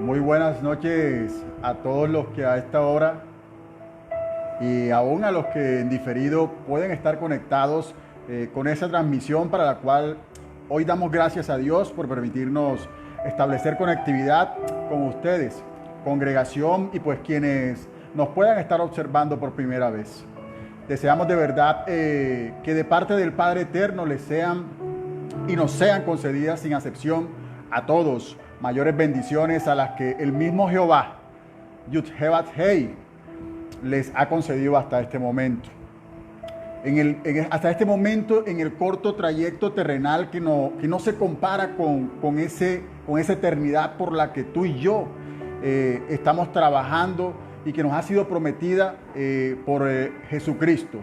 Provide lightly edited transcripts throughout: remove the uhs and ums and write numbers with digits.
Muy buenas noches a todos los que a esta hora y aún a los que en diferido pueden estar conectados con esa transmisión para la cual hoy damos gracias a Dios por permitirnos establecer conectividad con ustedes, congregación y pues quienes nos puedan estar observando por primera vez. Deseamos de verdad que de parte del Padre Eterno les sean y nos sean concedidas sin acepción a todos mayores bendiciones a las que el mismo Jehová, Yud-Hevat Hei, les ha concedido hasta este momento. Hasta este momento, en el corto trayecto terrenal que no se compara con esa eternidad por la que tú y yo estamos trabajando y que nos ha sido prometida por Jesucristo.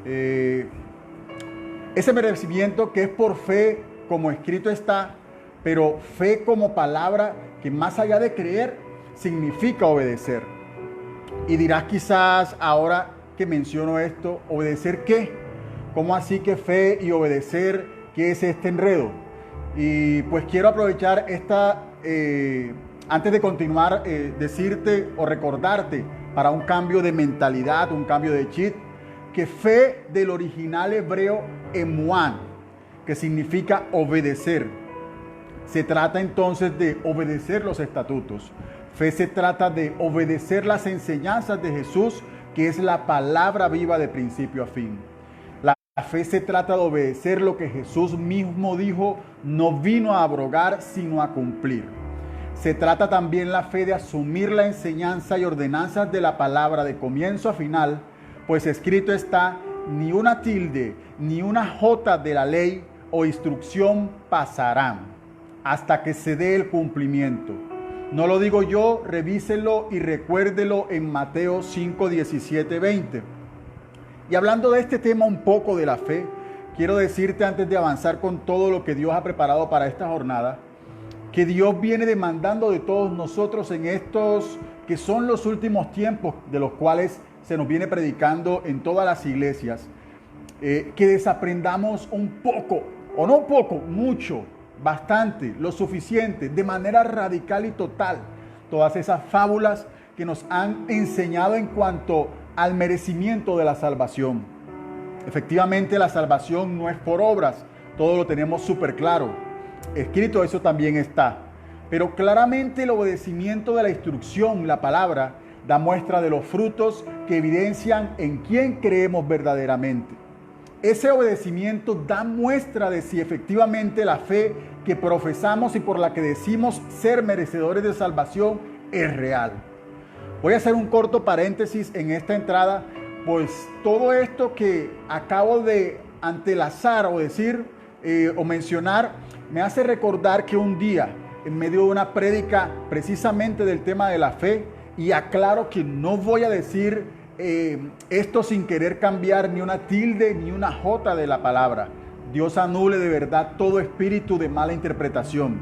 Ese merecimiento que es por fe, como escrito está, pero fe como palabra que más allá de creer, significa obedecer. Y dirás quizás ahora que menciono esto, ¿obedecer qué? ¿Cómo así que fe y obedecer? ¿Qué es este enredo? Y pues quiero aprovechar antes de continuar, decirte o recordarte para un cambio de mentalidad, un cambio de chip, que fe del original hebreo emuán, que significa obedecer. Se trata entonces de obedecer los estatutos. Fe se trata de obedecer las enseñanzas de Jesús, que es la palabra viva de principio a fin. La fe se trata de obedecer lo que Jesús mismo dijo, no vino a abrogar, sino a cumplir. Se trata también la fe de asumir la enseñanza y ordenanzas de la palabra de comienzo a final, pues escrito está, ni una tilde, ni una jota de la ley o instrucción pasarán hasta que se dé el cumplimiento. No lo digo yo, revíselo y recuérdelo en Mateo 5, 17, 20. Y hablando de este tema un poco de la fe, quiero decirte antes de avanzar con todo lo que Dios ha preparado para esta jornada, que Dios viene demandando de todos nosotros en estos que son los últimos tiempos de los cuales se nos viene predicando en todas las iglesias, que desaprendamos un poco, o no poco, mucho, bastante, lo suficiente, de manera radical y total, todas esas fábulas que nos han enseñado en cuanto al merecimiento de la salvación. Efectivamente, la salvación no es por obras, todo lo tenemos súper claro. Escrito eso también está. Pero claramente el obedecimiento de la instrucción, la palabra, da muestra de los frutos que evidencian en quién creemos verdaderamente. Ese obedecimiento da muestra de si efectivamente la fe que profesamos y por la que decimos ser merecedores de salvación es real. Voy a hacer un corto paréntesis en esta entrada, pues todo esto que acabo de antelazar o decir o mencionar me hace recordar que un día, en medio de una prédica precisamente del tema de la fe, y aclaro que no voy a decir esto sin querer cambiar ni una tilde ni una jota de la palabra. Dios anule de verdad todo espíritu de mala interpretación.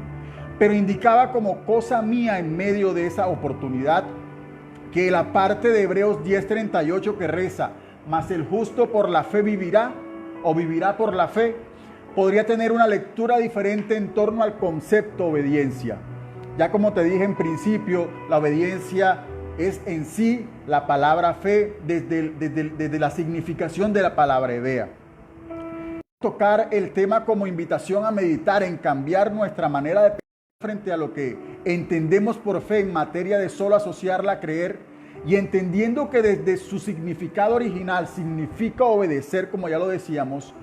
Pero indicaba como cosa mía en medio de esa oportunidad que la parte de Hebreos 10:38 que reza, mas el justo por la fe vivirá o vivirá por la fe, podría tener una lectura diferente en torno al concepto obediencia. Ya como te dije en principio, la obediencia es en sí la palabra fe desde la significación de la palabra hebrea. Tocar el tema como invitación a meditar en cambiar nuestra manera de pensar frente a lo que entendemos por fe en materia de solo asociarla a creer y entendiendo que desde su significado original significa obedecer, como ya lo decíamos,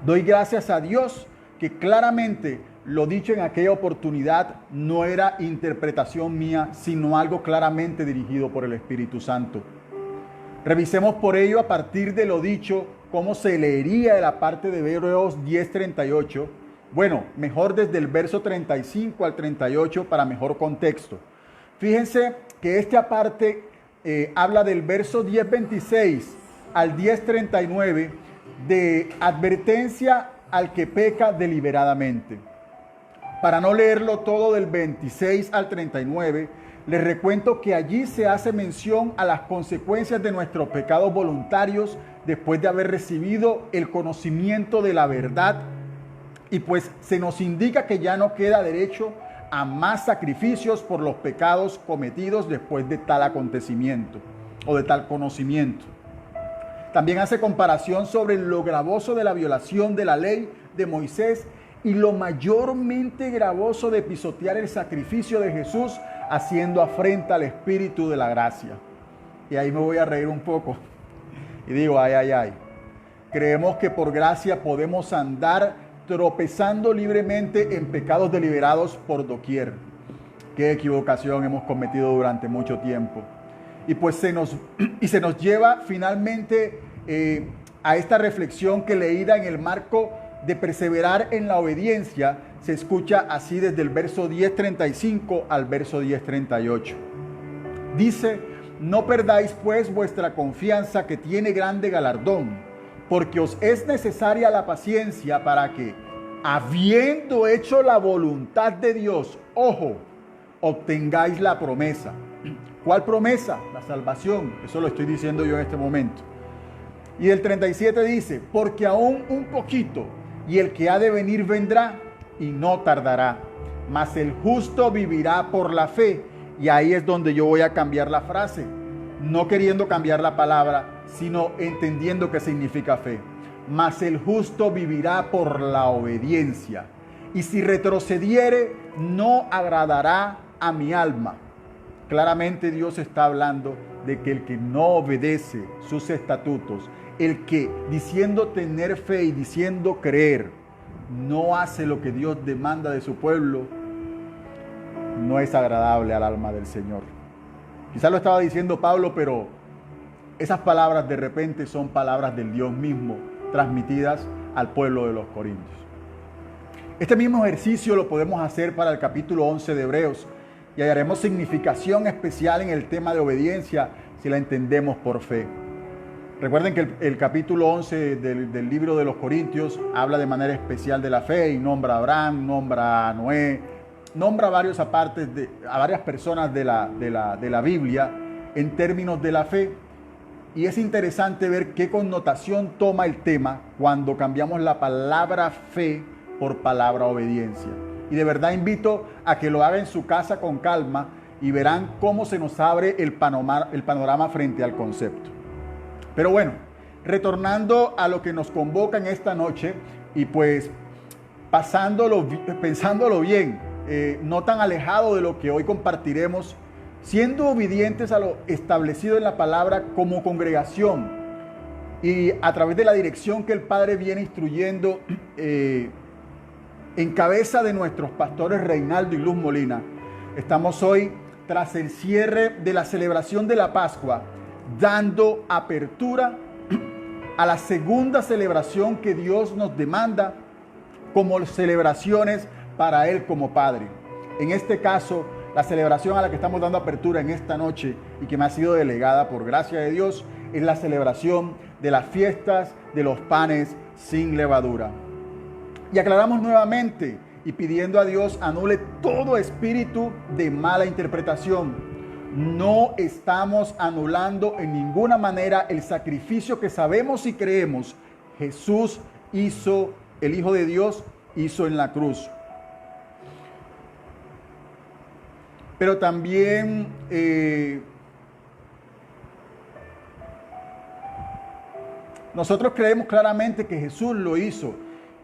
doy gracias a Dios que claramente lo dicho en aquella oportunidad no era interpretación mía, sino algo claramente dirigido por el Espíritu Santo. Revisemos por ello a partir de lo dicho, cómo se leería de la parte de Hebreos 10:38. Bueno, mejor desde el verso 35 al 38 para mejor contexto. Fíjense que esta parte habla del verso 10:26 al 10:39 de advertencia al que peca deliberadamente. Para no leerlo todo del 26 al 39, les recuento que allí se hace mención a las consecuencias de nuestros pecados voluntarios después de haber recibido el conocimiento de la verdad y pues se nos indica que ya no queda derecho a más sacrificios por los pecados cometidos después de tal acontecimiento o de tal conocimiento. También hace comparación sobre lo gravoso de la violación de la ley de Moisés y lo mayormente gravoso de pisotear el sacrificio de Jesús, haciendo afrenta al Espíritu de la gracia. Y ahí me voy a reír un poco y digo, ay, ay, ay. Creemos que por gracia podemos andar tropezando libremente en pecados deliberados por doquier. Qué equivocación hemos cometido durante mucho tiempo. Y pues se nos lleva finalmente a esta reflexión que, leída en el marco de perseverar en la obediencia, se escucha así desde el verso 10:35 al verso 10:38. Dice: no perdáis pues vuestra confianza, que tiene grande galardón, porque os es necesaria la paciencia para que, habiendo hecho la voluntad de Dios, ojo, obtengáis la promesa. ¿Cuál promesa? La salvación. Eso lo estoy diciendo yo en este momento. Y el 37 dice: porque aún un poquito, y el que ha de venir vendrá, y no tardará. Mas el justo vivirá por la fe. Y ahí es donde yo voy a cambiar la frase. No queriendo cambiar la palabra, sino entendiendo qué significa fe. Mas el justo vivirá por la obediencia. Y si retrocediere, no agradará a mi alma. Claramente Dios está hablando de que el que no obedece sus estatutos, el que diciendo tener fe y diciendo creer, no hace lo que Dios demanda de su pueblo, no es agradable al alma del Señor. Quizás lo estaba diciendo Pablo, pero esas palabras de repente son palabras del Dios mismo, transmitidas al pueblo de los Corintios. Este mismo ejercicio lo podemos hacer para el capítulo 11 de Hebreos, y hallaremos significación especial en el tema de obediencia si la entendemos por fe. Recuerden que el capítulo 11 del libro de los Corintios habla de manera especial de la fe y nombra a Abraham, nombra a Noé, nombra a varias personas de la Biblia en términos de la fe. Y es interesante ver qué connotación toma el tema cuando cambiamos la palabra fe por palabra obediencia. Y de verdad invito a que lo haga en su casa con calma y verán cómo se nos abre el panorama frente al concepto. Pero bueno, retornando a lo que nos convoca en esta noche y pues pensándolo bien, no tan alejado de lo que hoy compartiremos, siendo obedientes a lo establecido en la palabra como congregación y a través de la dirección que el Padre viene instruyendo en cabeza de nuestros pastores Reinaldo y Luz Molina. Estamos hoy tras el cierre de la celebración de la Pascua, dando apertura a la segunda celebración que Dios nos demanda como celebraciones para Él como Padre. En este caso, la celebración a la que estamos dando apertura en esta noche y que me ha sido delegada por gracia de Dios es la celebración de las fiestas de los panes sin levadura. Y aclaramos nuevamente y pidiendo a Dios anule todo espíritu de mala interpretación. No estamos anulando en ninguna manera el sacrificio que sabemos y creemos Jesús hizo, el Hijo de Dios hizo en la cruz. Pero también nosotros creemos claramente que Jesús lo hizo.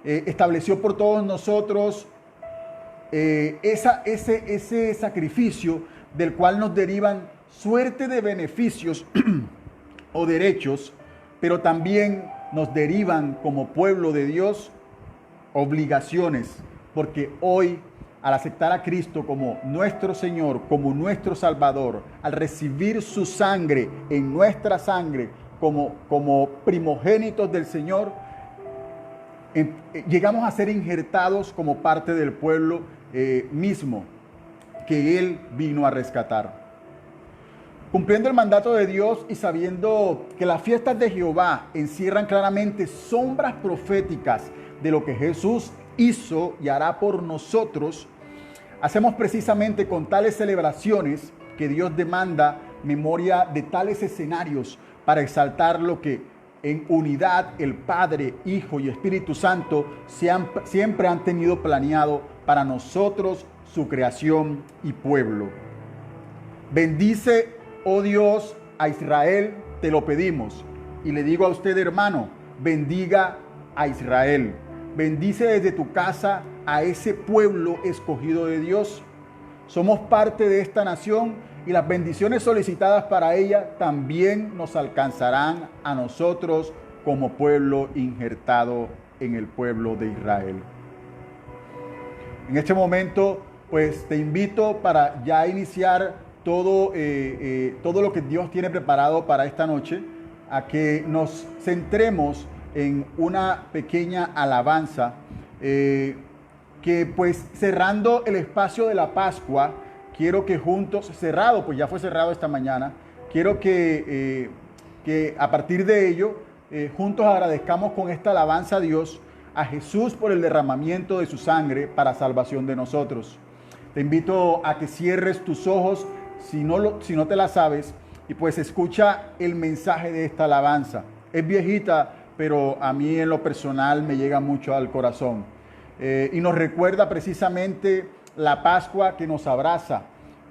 Estableció por todos nosotros ese sacrificio del cual nos derivan suerte de beneficios o derechos, pero también nos derivan como pueblo de Dios obligaciones, porque hoy al aceptar a Cristo como nuestro Señor, como nuestro Salvador, al recibir su sangre en nuestra sangre como primogénitos del Señor, llegamos a ser injertados como parte del pueblo mismo que Él vino a rescatar. Cumpliendo el mandato de Dios y sabiendo que las fiestas de Jehová encierran claramente sombras proféticas de lo que Jesús hizo y hará por nosotros, hacemos precisamente con tales celebraciones que Dios demanda memoria de tales escenarios para exaltar lo que en unidad el Padre, Hijo y Espíritu Santo siempre han tenido planeado para nosotros su creación y pueblo. Bendice, oh Dios, a Israel, te lo pedimos. Y le digo a usted, hermano, bendiga a Israel. Bendice desde tu casa a ese pueblo escogido de Dios. Somos parte de esta nación y las bendiciones solicitadas para ella también nos alcanzarán a nosotros como pueblo injertado en el pueblo de Israel. En este momento, pues te invito para ya iniciar todo lo que Dios tiene preparado para esta noche, a que nos centremos en una pequeña alabanza que pues cerrando el espacio de la Pascua, quiero que juntos, cerrado, pues ya fue cerrado esta mañana, quiero que a partir de ello, juntos agradezcamos con esta alabanza a Dios, a Jesús por el derramamiento de su sangre para salvación de nosotros. Te invito a que cierres tus ojos si no te la sabes y pues escucha el mensaje de esta alabanza. Es viejita, pero a mí en lo personal me llega mucho al corazón. Y nos recuerda precisamente la Pascua que nos abraza,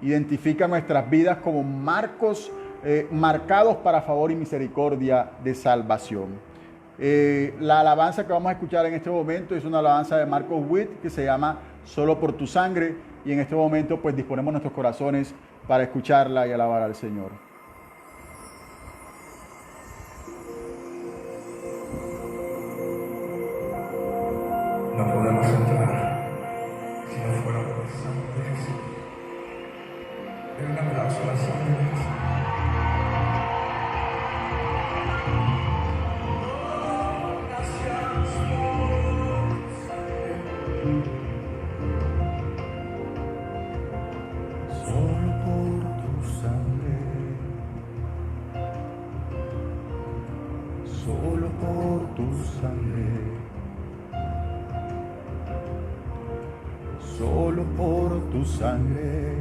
identifica nuestras vidas como marcos marcados para favor y misericordia de salvación. La alabanza que vamos a escuchar en este momento es una alabanza de Marcos Witt que se llama Solo por tu sangre, y en este momento pues disponemos nuestros corazones para escucharla y alabar al Señor. No podemos entrar si no fuera por el sangre de Jesús. Den un aplauso a la sangre de Jesús. Solo por tu sangre, solo por tu sangre, solo por tu sangre,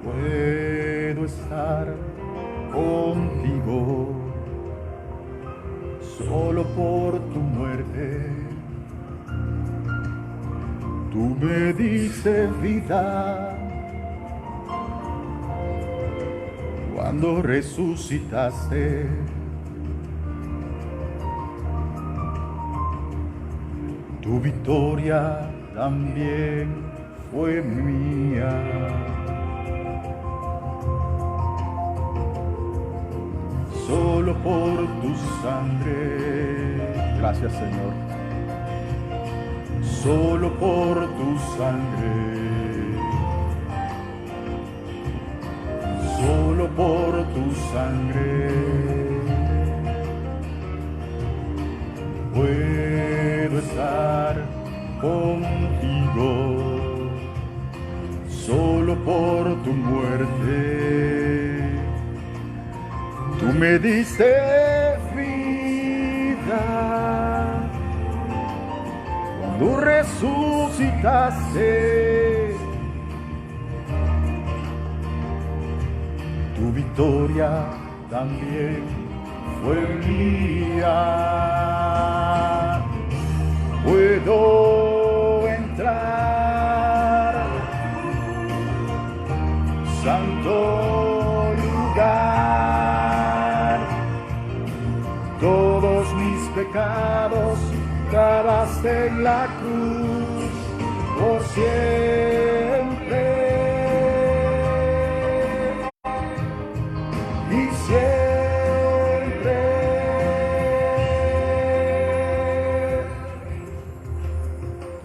puedo estar contigo, solo por tu muerte. Tú me diste vida cuando resucitaste. Tu victoria también fue mía. Solo por tu sangre. Gracias, Señor. Solo por tu sangre, solo por tu sangre, puedo estar contigo, solo por tu muerte, tú me diste vida. Tú resucitaste, tu victoria también fue mía. Puedo entrar, santo lugar, todos mis pecados clavaste en la cruz por siempre y siempre.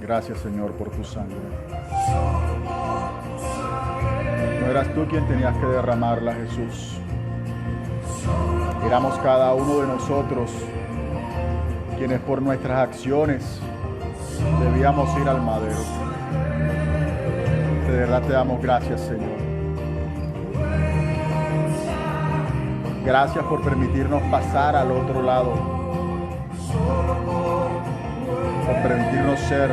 Gracias, Señor, por tu sangre. No eras tú quien tenías que derramarla, Jesús. Éramos cada uno de nosotros quienes por nuestras acciones debíamos ir al madero. De verdad te damos gracias, Señor. Gracias por permitirnos pasar al otro lado, por permitirnos ser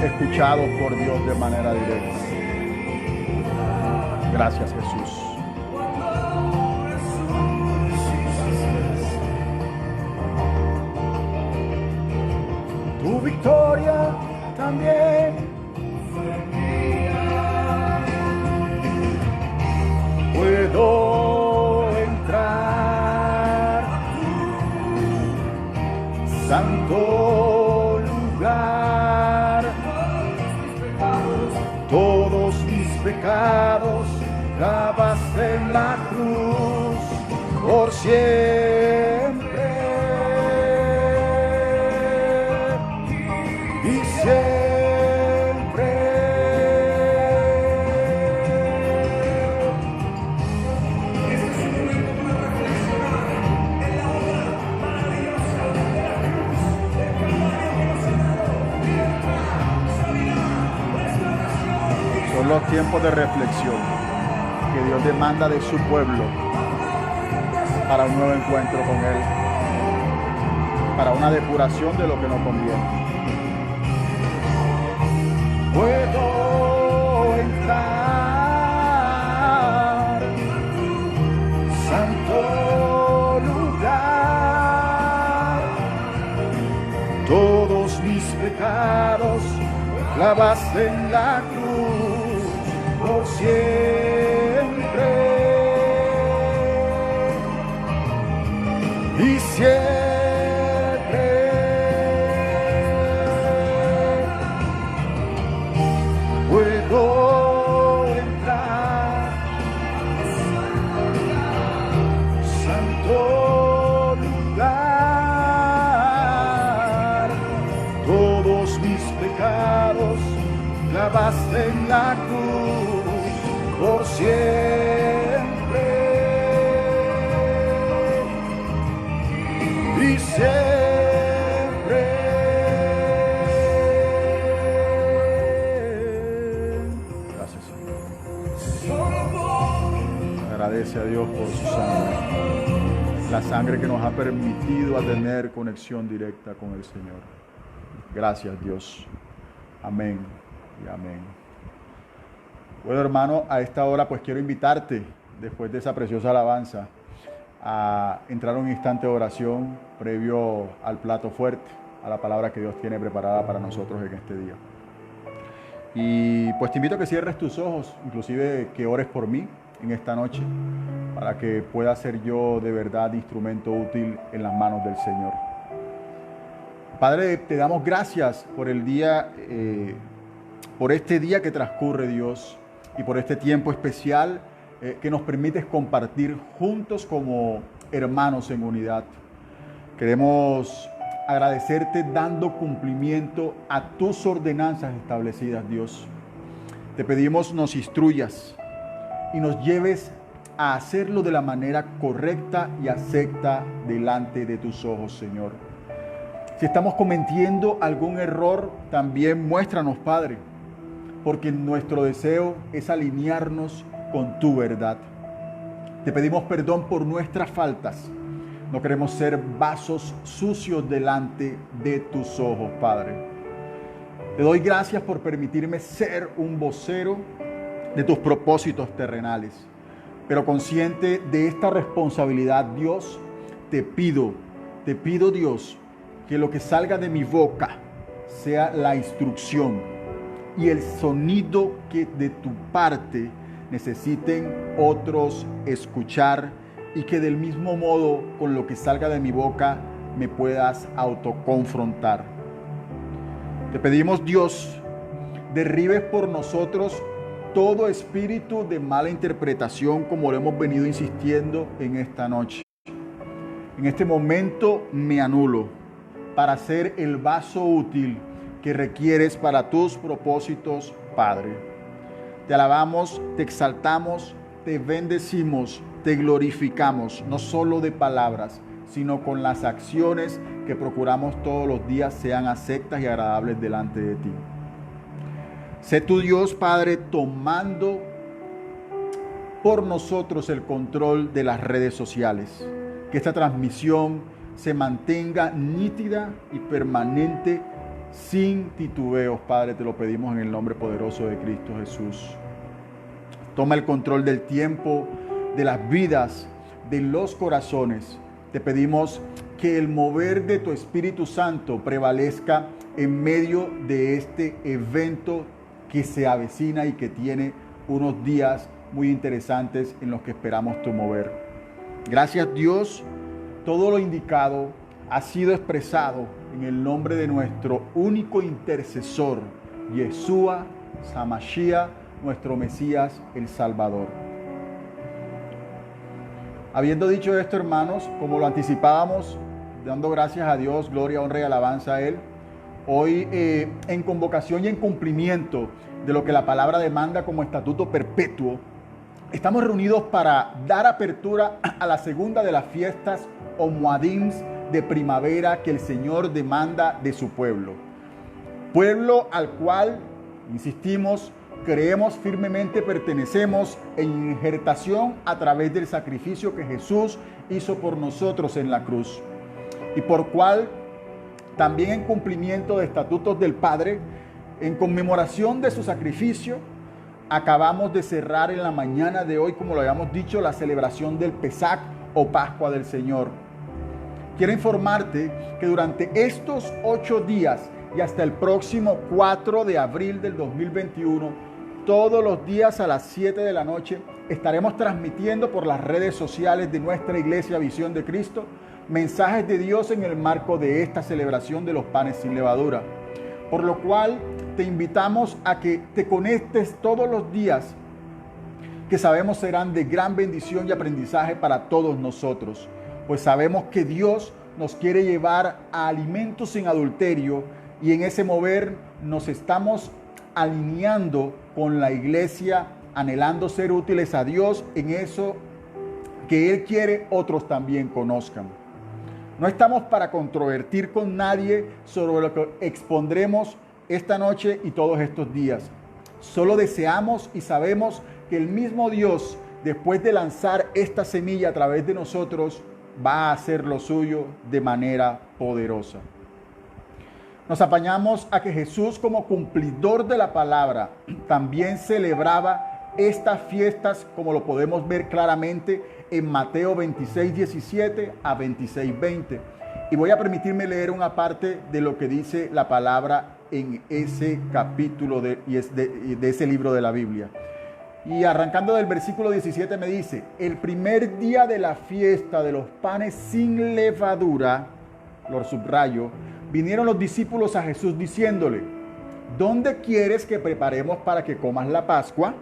escuchados por Dios de manera directa. Gracias, Jesús. Tú santo lugar. Todos mis pecados clavaste en la cruz por siempre y siempre. Este es un momento para reflexionar en la obra maravillosa de la cruz del Calvario que nos ha dado libertad, sanidad, restauración. Son los tiempos de reflexión que Dios demanda de su pueblo para un nuevo encuentro con Él, para una depuración de lo que nos conviene. Puedo entrar, santo lugar, todos mis pecados clavaste en la cruz por siempre y siempre. Puedo entrar, santo lugar, todos mis pecados clavaste en la cruz por siempre y siempre. Gracias, Señor. Agradece a Dios por su sangre, la sangre que nos ha permitido a tener conexión directa con el Señor. Gracias, Dios. Amén y amén. Bueno, hermano, a esta hora pues quiero invitarte, después de esa preciosa alabanza, a entrar un instante de oración previo al plato fuerte, a la palabra que Dios tiene preparada para nosotros en este día. Y pues te invito a que cierres tus ojos, inclusive que ores por mí en esta noche, para que pueda ser yo de verdad instrumento útil en las manos del Señor. Padre, te damos gracias por el día, por este día que transcurre, Dios, y por este tiempo especial que nos permites compartir juntos como hermanos en unidad. Queremos agradecerte dando cumplimiento a tus ordenanzas establecidas, Dios. Te pedimos nos instruyas y nos lleves a hacerlo de la manera correcta y acepta delante de tus ojos, Señor. Si estamos cometiendo algún error, también muéstranos, Padre, porque nuestro deseo es alinearnos con tu verdad. Te pedimos perdón por nuestras faltas. No queremos ser vasos sucios delante de tus ojos, Padre. Te doy gracias por permitirme ser un vocero de tus propósitos terrenales. Pero consciente de esta responsabilidad, Dios, te pido, Dios, que lo que salga de mi boca sea la instrucción y el sonido que de tu parte necesiten otros escuchar, y que del mismo modo con lo que salga de mi boca me puedas autoconfrontar. Te pedimos, Dios, derribes por nosotros todo espíritu de mala interpretación, como lo hemos venido insistiendo en esta noche. En este momento me anulo para ser el vaso útil que requieres para tus propósitos, Padre. Te alabamos, te exaltamos, te bendecimos, te glorificamos, no solo de palabras, sino con las acciones que procuramos todos los días sean aceptas y agradables delante de ti. Sé tu Dios, Padre, tomando por nosotros el control de las redes sociales. Que esta transmisión se mantenga nítida y permanente sin titubeos, Padre, te lo pedimos en el nombre poderoso de Cristo Jesús. Toma el control del tiempo, de las vidas, de los corazones. Te pedimos que el mover de tu Espíritu Santo prevalezca en medio de este evento que se avecina y que tiene unos días muy interesantes en los que esperamos tu mover. Gracias, Dios, todo lo indicado ha sido expresado en el nombre de nuestro único intercesor, Yeshua Hamashiach, nuestro Mesías, el Salvador. Habiendo dicho esto, hermanos, como lo anticipábamos, dando gracias a Dios, gloria, honra y alabanza a Él, hoy en convocación y en cumplimiento de lo que la palabra demanda como estatuto perpetuo, estamos reunidos para dar apertura a la segunda de las fiestas o Moadims de primavera que el Señor demanda de su pueblo. Pueblo al cual, insistimos, creemos firmemente pertenecemos en injertación a través del sacrificio que Jesús hizo por nosotros en la cruz. Y por cual, también en cumplimiento de estatutos del Padre, en conmemoración de su sacrificio, acabamos de cerrar en la mañana de hoy, como lo habíamos dicho, la celebración del Pesach o Pascua del Señor. Quiero informarte que durante estos 8 días y hasta el próximo 4 de abril del 2021, todos los días a las 7 de la noche, estaremos transmitiendo por las redes sociales de nuestra iglesia Visión de Cristo mensajes de Dios en el marco de esta celebración de los panes sin levadura. Por lo cual te invitamos a que te conectes todos los días, que sabemos serán de gran bendición y aprendizaje para todos nosotros, pues sabemos que Dios nos quiere llevar a alimentos sin adulterio y en ese mover nos estamos alineando con la iglesia, anhelando ser útiles a Dios en eso que Él quiere otros también conozcan. No estamos para controvertir con nadie sobre lo que expondremos esta noche y todos estos días. Solo deseamos y sabemos que el mismo Dios, después de lanzar esta semilla a través de nosotros, va a hacer lo suyo de manera poderosa. Nos apañamos a que Jesús, como cumplidor de la palabra, también celebraba estas fiestas, como lo podemos ver claramente en Mateo 26, 17 a 26, 20. Y voy a permitirme leer una parte de lo que dice la palabra en ese capítulo de ese libro de la Biblia. Y arrancando del versículo 17 me dice: el primer día de la fiesta de los panes sin levadura, lo subrayo, vinieron los discípulos a Jesús diciéndole: ¿dónde quieres que preparemos para que comas la Pascua?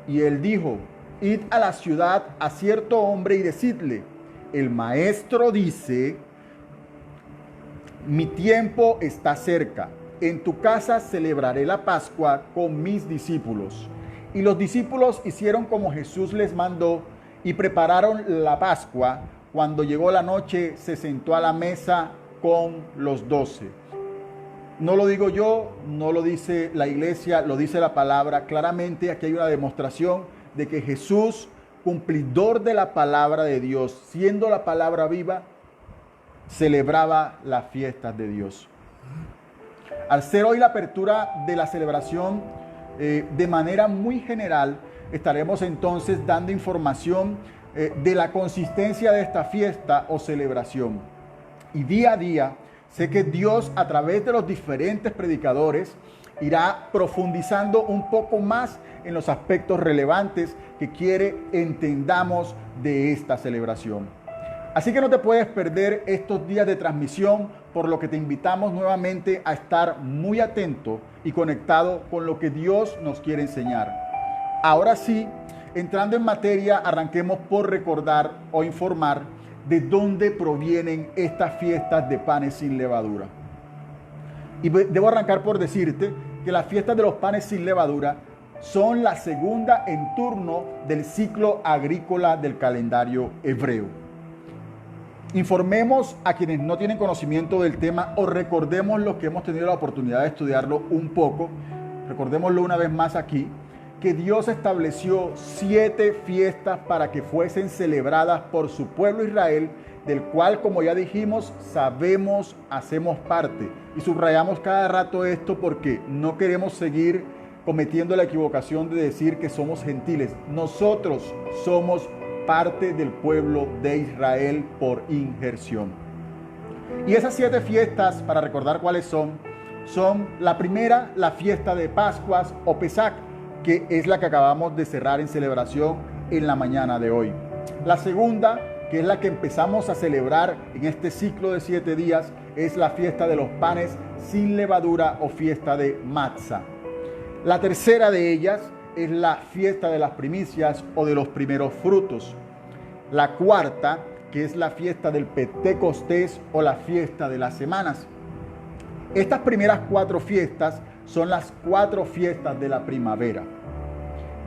Y él dijo: id a la ciudad a cierto hombre y decidle: el maestro dice, mi tiempo está cerca, en tu casa celebraré la Pascua con mis discípulos. Y los discípulos hicieron como Jesús les mandó y prepararon la Pascua. Cuando llegó la noche, se sentó a la mesa con los 12. No lo digo yo, no lo dice la iglesia, lo dice la palabra. Claramente aquí hay una demostración de que Jesús, cumplidor de la palabra de Dios, siendo la palabra viva, celebraba las fiestas de Dios. Al ser hoy la apertura de la celebración, de manera muy general, estaremos entonces dando información de la consistencia de esta fiesta o celebración. Y día a día, sé que Dios, a través de los diferentes predicadores, irá profundizando un poco más en los aspectos relevantes que quiere entendamos de esta celebración. Así que no te puedes perder estos días de transmisión, por lo que te invitamos nuevamente a estar muy atento y conectado con lo que Dios nos quiere enseñar. Ahora sí, entrando en materia, arranquemos por recordar o informar de dónde provienen estas fiestas de panes sin levadura. Y debo arrancar por decirte que las fiestas de los panes sin levadura son la segunda en turno del ciclo agrícola del calendario hebreo. Informemos a quienes no tienen conocimiento del tema o recordemos los que hemos tenido la oportunidad de estudiarlo un poco. Recordémoslo una vez más aquí, que Dios estableció 7 fiestas para que fuesen celebradas por su pueblo Israel, del cual, como ya dijimos, sabemos, hacemos parte. Y subrayamos cada rato esto porque no queremos seguir cometiendo la equivocación de decir que somos gentiles. Nosotros somos parte del pueblo de Israel por injerción. Y esas 7 fiestas, para recordar cuáles son la primera, la fiesta de Pascuas o Pesach, que es la que acabamos de cerrar en celebración en la mañana de hoy. La segunda, que es la que empezamos a celebrar en este ciclo de 7 días, es la fiesta de los panes sin levadura o fiesta de Matzah. La tercera de ellas es la fiesta de las primicias o de los primeros frutos. La cuarta, que es la fiesta del Pentecostés o la fiesta de las semanas. Estas primeras 4 fiestas son las 4 fiestas de la primavera.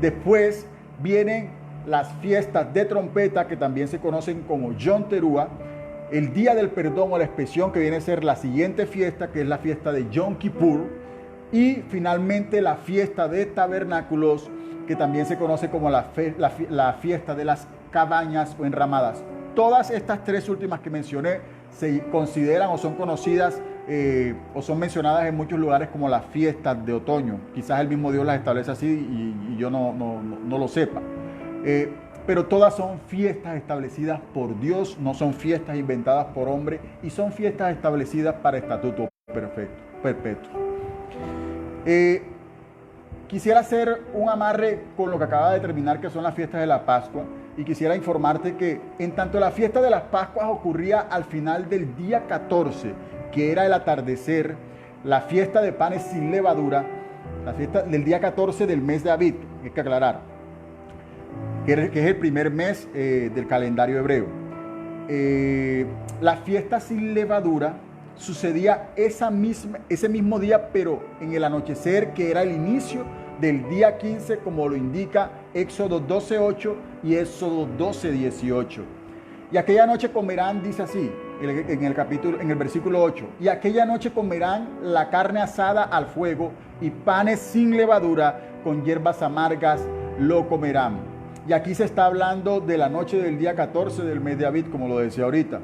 Después vienen las fiestas de trompeta, que también se conocen como Yom Teruah, el día del perdón o la expiación, que viene a ser la siguiente fiesta, que es la fiesta de Yom Kippur, y finalmente la fiesta de tabernáculos, que también se conoce como la fiesta de las cabañas o enramadas. Todas estas 3 últimas que mencioné se consideran o son conocidas o son mencionadas en muchos lugares como las fiestas de otoño. Quizás el mismo Dios las establece así y yo no lo sepa. Pero todas son fiestas establecidas por Dios, no son fiestas inventadas por hombre, y son fiestas establecidas para estatuto perpetuo. Quisiera hacer un amarre con lo que acaba de terminar, que son las fiestas de la Pascua, y quisiera informarte que en tanto la fiesta de las Pascuas ocurría al final del día 14, que era el atardecer, la fiesta de panes sin levadura, la fiesta del día 14 del mes de Abib, hay que aclarar, que es el primer mes del calendario hebreo. La fiesta sin levadura sucedía ese mismo día, pero en el anochecer, que era el inicio del día 15, como lo indica Éxodo 12:8 y Éxodo 12:18. Y aquella noche comerán, dice así, en el versículo 8, y aquella noche comerán la carne asada al fuego y panes sin levadura con hierbas amargas lo comerán. Y aquí se está hablando de la noche del día 14 del mes de Abib, como lo decía ahorita.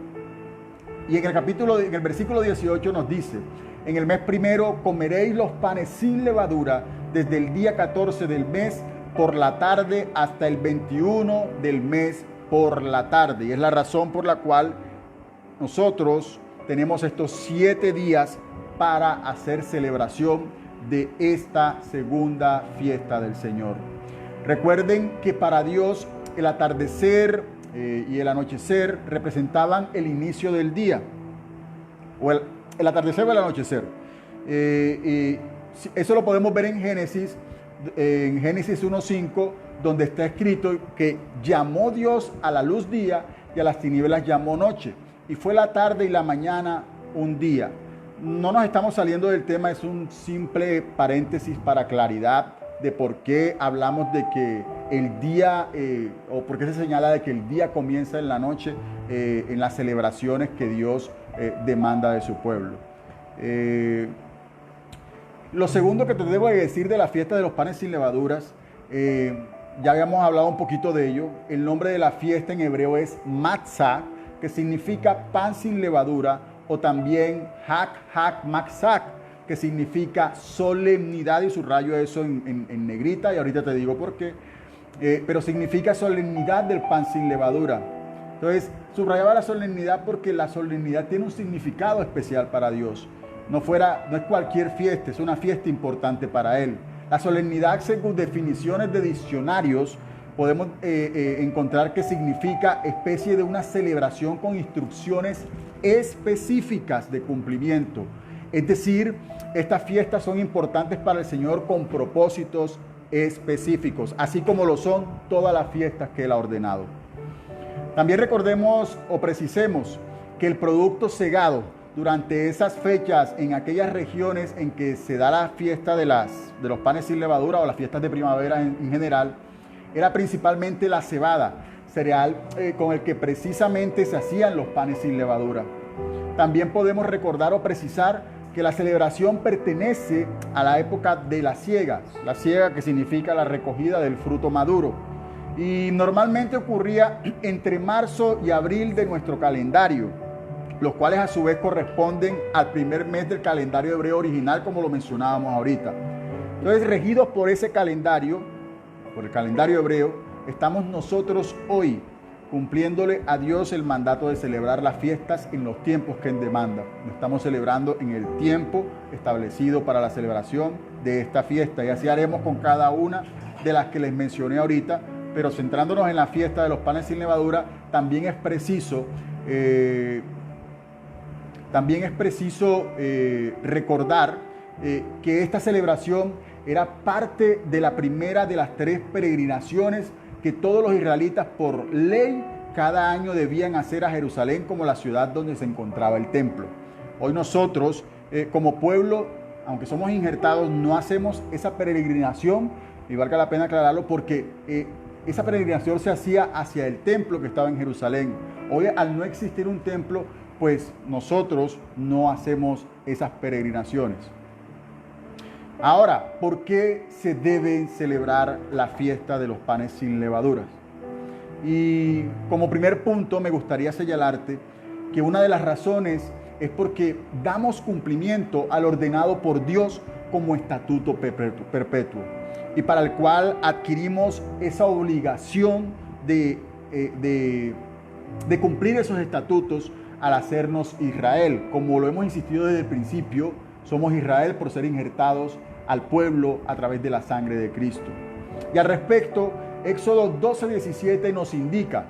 Y en el versículo 18 nos dice: en el mes primero comeréis los panes sin levadura desde el día 14 del mes por la tarde hasta el 21 del mes por la tarde. Y es la razón por la cual nosotros tenemos estos 7 días para hacer celebración de esta segunda fiesta del Señor. Recuerden que para Dios el atardecer y el anochecer representaban el inicio del día, o el atardecer o el anochecer. Eso lo podemos ver en Génesis 1:5, donde está escrito que llamó Dios a la luz día y a las tinieblas llamó noche. Y fue la tarde y la mañana un día. No nos estamos saliendo del tema, es un simple paréntesis para claridad de por qué hablamos de que el día, o por qué se señala de que el día comienza en la noche en las celebraciones que Dios demanda de su pueblo. Lo segundo que te debo decir de la fiesta de los panes sin levaduras, ya habíamos hablado un poquito de ello. El nombre de la fiesta en hebreo es Matzah, que significa pan sin levadura, o también Hak Matzah, que significa solemnidad, y subrayo eso en negrita, y ahorita te digo por qué, pero significa solemnidad del pan sin levadura. Entonces, subrayaba la solemnidad porque la solemnidad tiene un significado especial para Dios. No es cualquier fiesta, es una fiesta importante para Él. La solemnidad, según definiciones de diccionarios, podemos encontrar que significa especie de una celebración con instrucciones específicas de cumplimiento. Es decir, estas fiestas son importantes para el Señor con propósitos específicos, así como lo son todas las fiestas que Él ha ordenado. También recordemos o precisemos que el producto segado durante esas fechas en aquellas regiones en que se da la fiesta de los panes sin levadura o las fiestas de primavera en general, era principalmente la cebada, cereal con el que precisamente se hacían los panes sin levadura. También podemos recordar o precisar que la celebración pertenece a la época de la siega que significa la recogida del fruto maduro, y normalmente ocurría entre marzo y abril de nuestro calendario, los cuales a su vez corresponden al primer mes del calendario hebreo original, como lo mencionábamos ahorita. Entonces, regidos por ese calendario, por el calendario hebreo, estamos nosotros hoy cumpliéndole a Dios el mandato de celebrar las fiestas en los tiempos que Él demanda. Lo estamos celebrando en el tiempo establecido para la celebración de esta fiesta, y así haremos con cada una de las que les mencioné ahorita, pero centrándonos en la fiesta de los panes sin levadura, también es preciso recordar que esta celebración era parte de la primera de las 3 peregrinaciones que todos los israelitas por ley cada año debían hacer a Jerusalén como la ciudad donde se encontraba el templo. Hoy nosotros como pueblo, aunque somos injertados, no hacemos esa peregrinación, y valga la pena aclararlo, porque esa peregrinación se hacía hacia el templo que estaba en Jerusalén. Hoy, al no existir un templo, pues nosotros no hacemos esas peregrinaciones. Ahora, ¿por qué se debe celebrar la fiesta de los panes sin levaduras? Y como primer punto me gustaría señalarte que una de las razones es porque damos cumplimiento al ordenado por Dios como estatuto perpetuo y para el cual adquirimos esa obligación de cumplir esos estatutos al hacernos Israel. Como lo hemos insistido desde el principio, somos Israel por ser injertados al pueblo a través de la sangre de Cristo. Y al respecto, Éxodo 12:17 nos indica: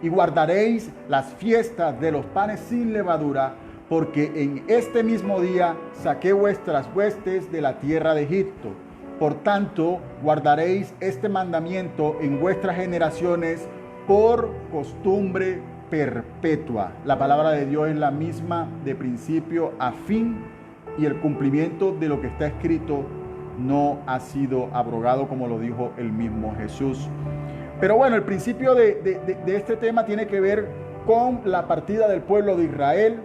y guardaréis las fiestas de los panes sin levadura, porque en este mismo día saqué vuestras huestes de la tierra de Egipto. Por tanto, guardaréis este mandamiento en vuestras generaciones por costumbre perpetua. La palabra de Dios es la misma de principio a fin, y el cumplimiento de lo que está escrito no ha sido abrogado, como lo dijo el mismo Jesús. Pero bueno, el principio de este tema tiene que ver con la partida del pueblo de Israel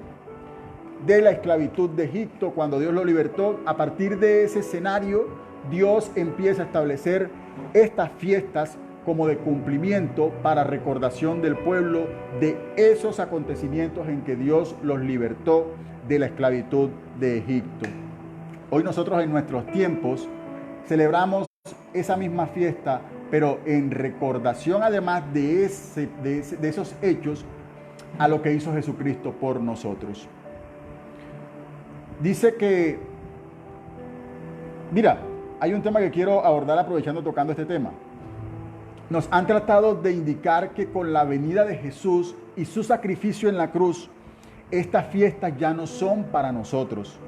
de la esclavitud de Egipto, cuando Dios lo libertó. A partir de ese escenario, Dios empieza a establecer estas fiestas como de cumplimiento para recordación del pueblo de esos acontecimientos en que Dios los libertó de la esclavitud de Egipto. Hoy nosotros en nuestros tiempos celebramos esa misma fiesta, pero en recordación además de esos hechos a lo que hizo Jesucristo por nosotros. Dice que, mira, hay un tema que quiero abordar aprovechando tocando este tema. Nos han tratado de indicar que con la venida de Jesús y su sacrificio en la cruz, estas fiestas ya no son para nosotros.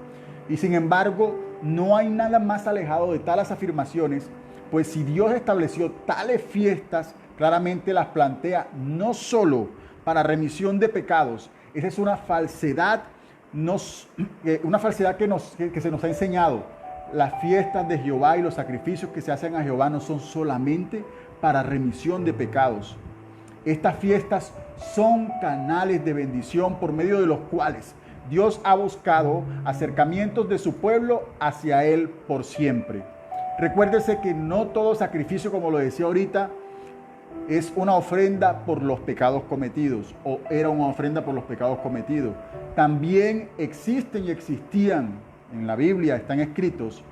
Y sin embargo, no hay nada más alejado de tales afirmaciones, pues si Dios estableció tales fiestas, claramente las plantea no solo para remisión de pecados. Esa es una falsedad, que se nos ha enseñado. Las fiestas de Jehová y los sacrificios que se hacen a Jehová no son solamente para remisión de pecados. Estas fiestas son canales de bendición por medio de los cuales Dios ha buscado acercamientos de su pueblo hacia Él por siempre. Recuérdese que no todo sacrificio, como lo decía ahorita, es una ofrenda por los pecados cometidos, o era una ofrenda por los pecados cometidos. También existen y existían, en la Biblia están escritos,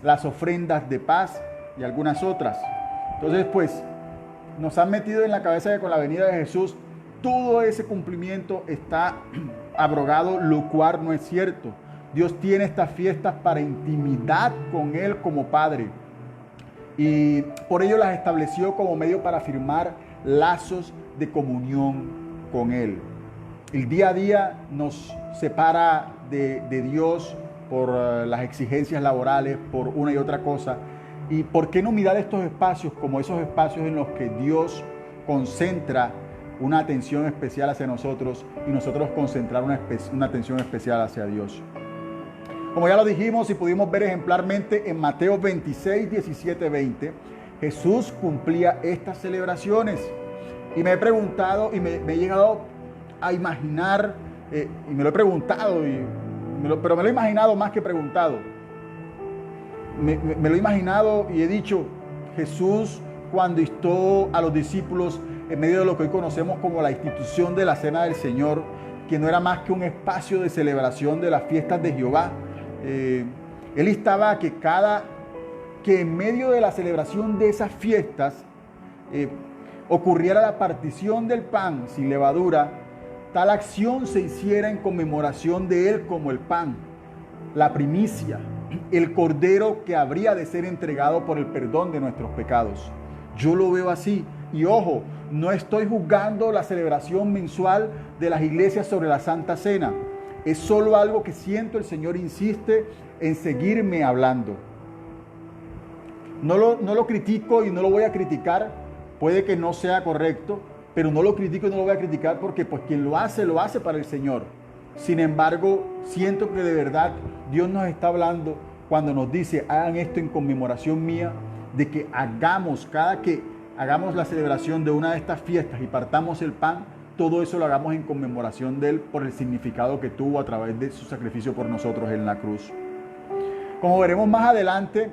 las ofrendas de paz y algunas otras. Entonces, pues, nos han metido en la cabeza que con la venida de Jesús todo ese cumplimiento está abrogado, lo cual no es cierto. Dios tiene estas fiestas para intimidad con Él como Padre, y por ello las estableció como medio para firmar lazos de comunión con Él. El día a día nos separa de Dios por las exigencias laborales, por una y otra cosa. ¿Y por qué no mirar estos espacios como esos espacios en los que Dios concentra una atención especial hacia nosotros y nosotros concentrar una atención especial hacia Dios? Como ya lo dijimos y pudimos ver ejemplarmente en Mateo 26, 17, 20, Jesús cumplía estas celebraciones. Y me he preguntado y me he llegado a imaginar, y me lo he preguntado, pero me lo he imaginado más que preguntado. Me lo he imaginado y he dicho, Jesús cuando instó a los discípulos en medio de lo que hoy conocemos como la institución de la Cena del Señor, que no era más que un espacio de celebración de las fiestas de Jehová, Él instaba a que en medio de la celebración de esas fiestas ocurriera la partición del pan sin levadura. Tal acción se hiciera en conmemoración de Él como el pan, la primicia, el cordero que habría de ser entregado por el perdón de nuestros pecados. Yo lo veo así. Y ojo, no estoy juzgando la celebración mensual de las iglesias sobre la Santa Cena. Es solo algo que siento el Señor insiste en seguirme hablando. No lo critico y no lo voy a criticar. Puede que no sea correcto, pero no lo critico y no lo voy a criticar porque pues quien lo hace para el Señor. Sin embargo, siento que de verdad Dios nos está hablando cuando nos dice, hagan esto en conmemoración mía, de que cada que hagamos la celebración de una de estas fiestas y partamos el pan, todo eso lo hagamos en conmemoración de Él por el significado que tuvo a través de su sacrificio por nosotros en la cruz. Como veremos más adelante,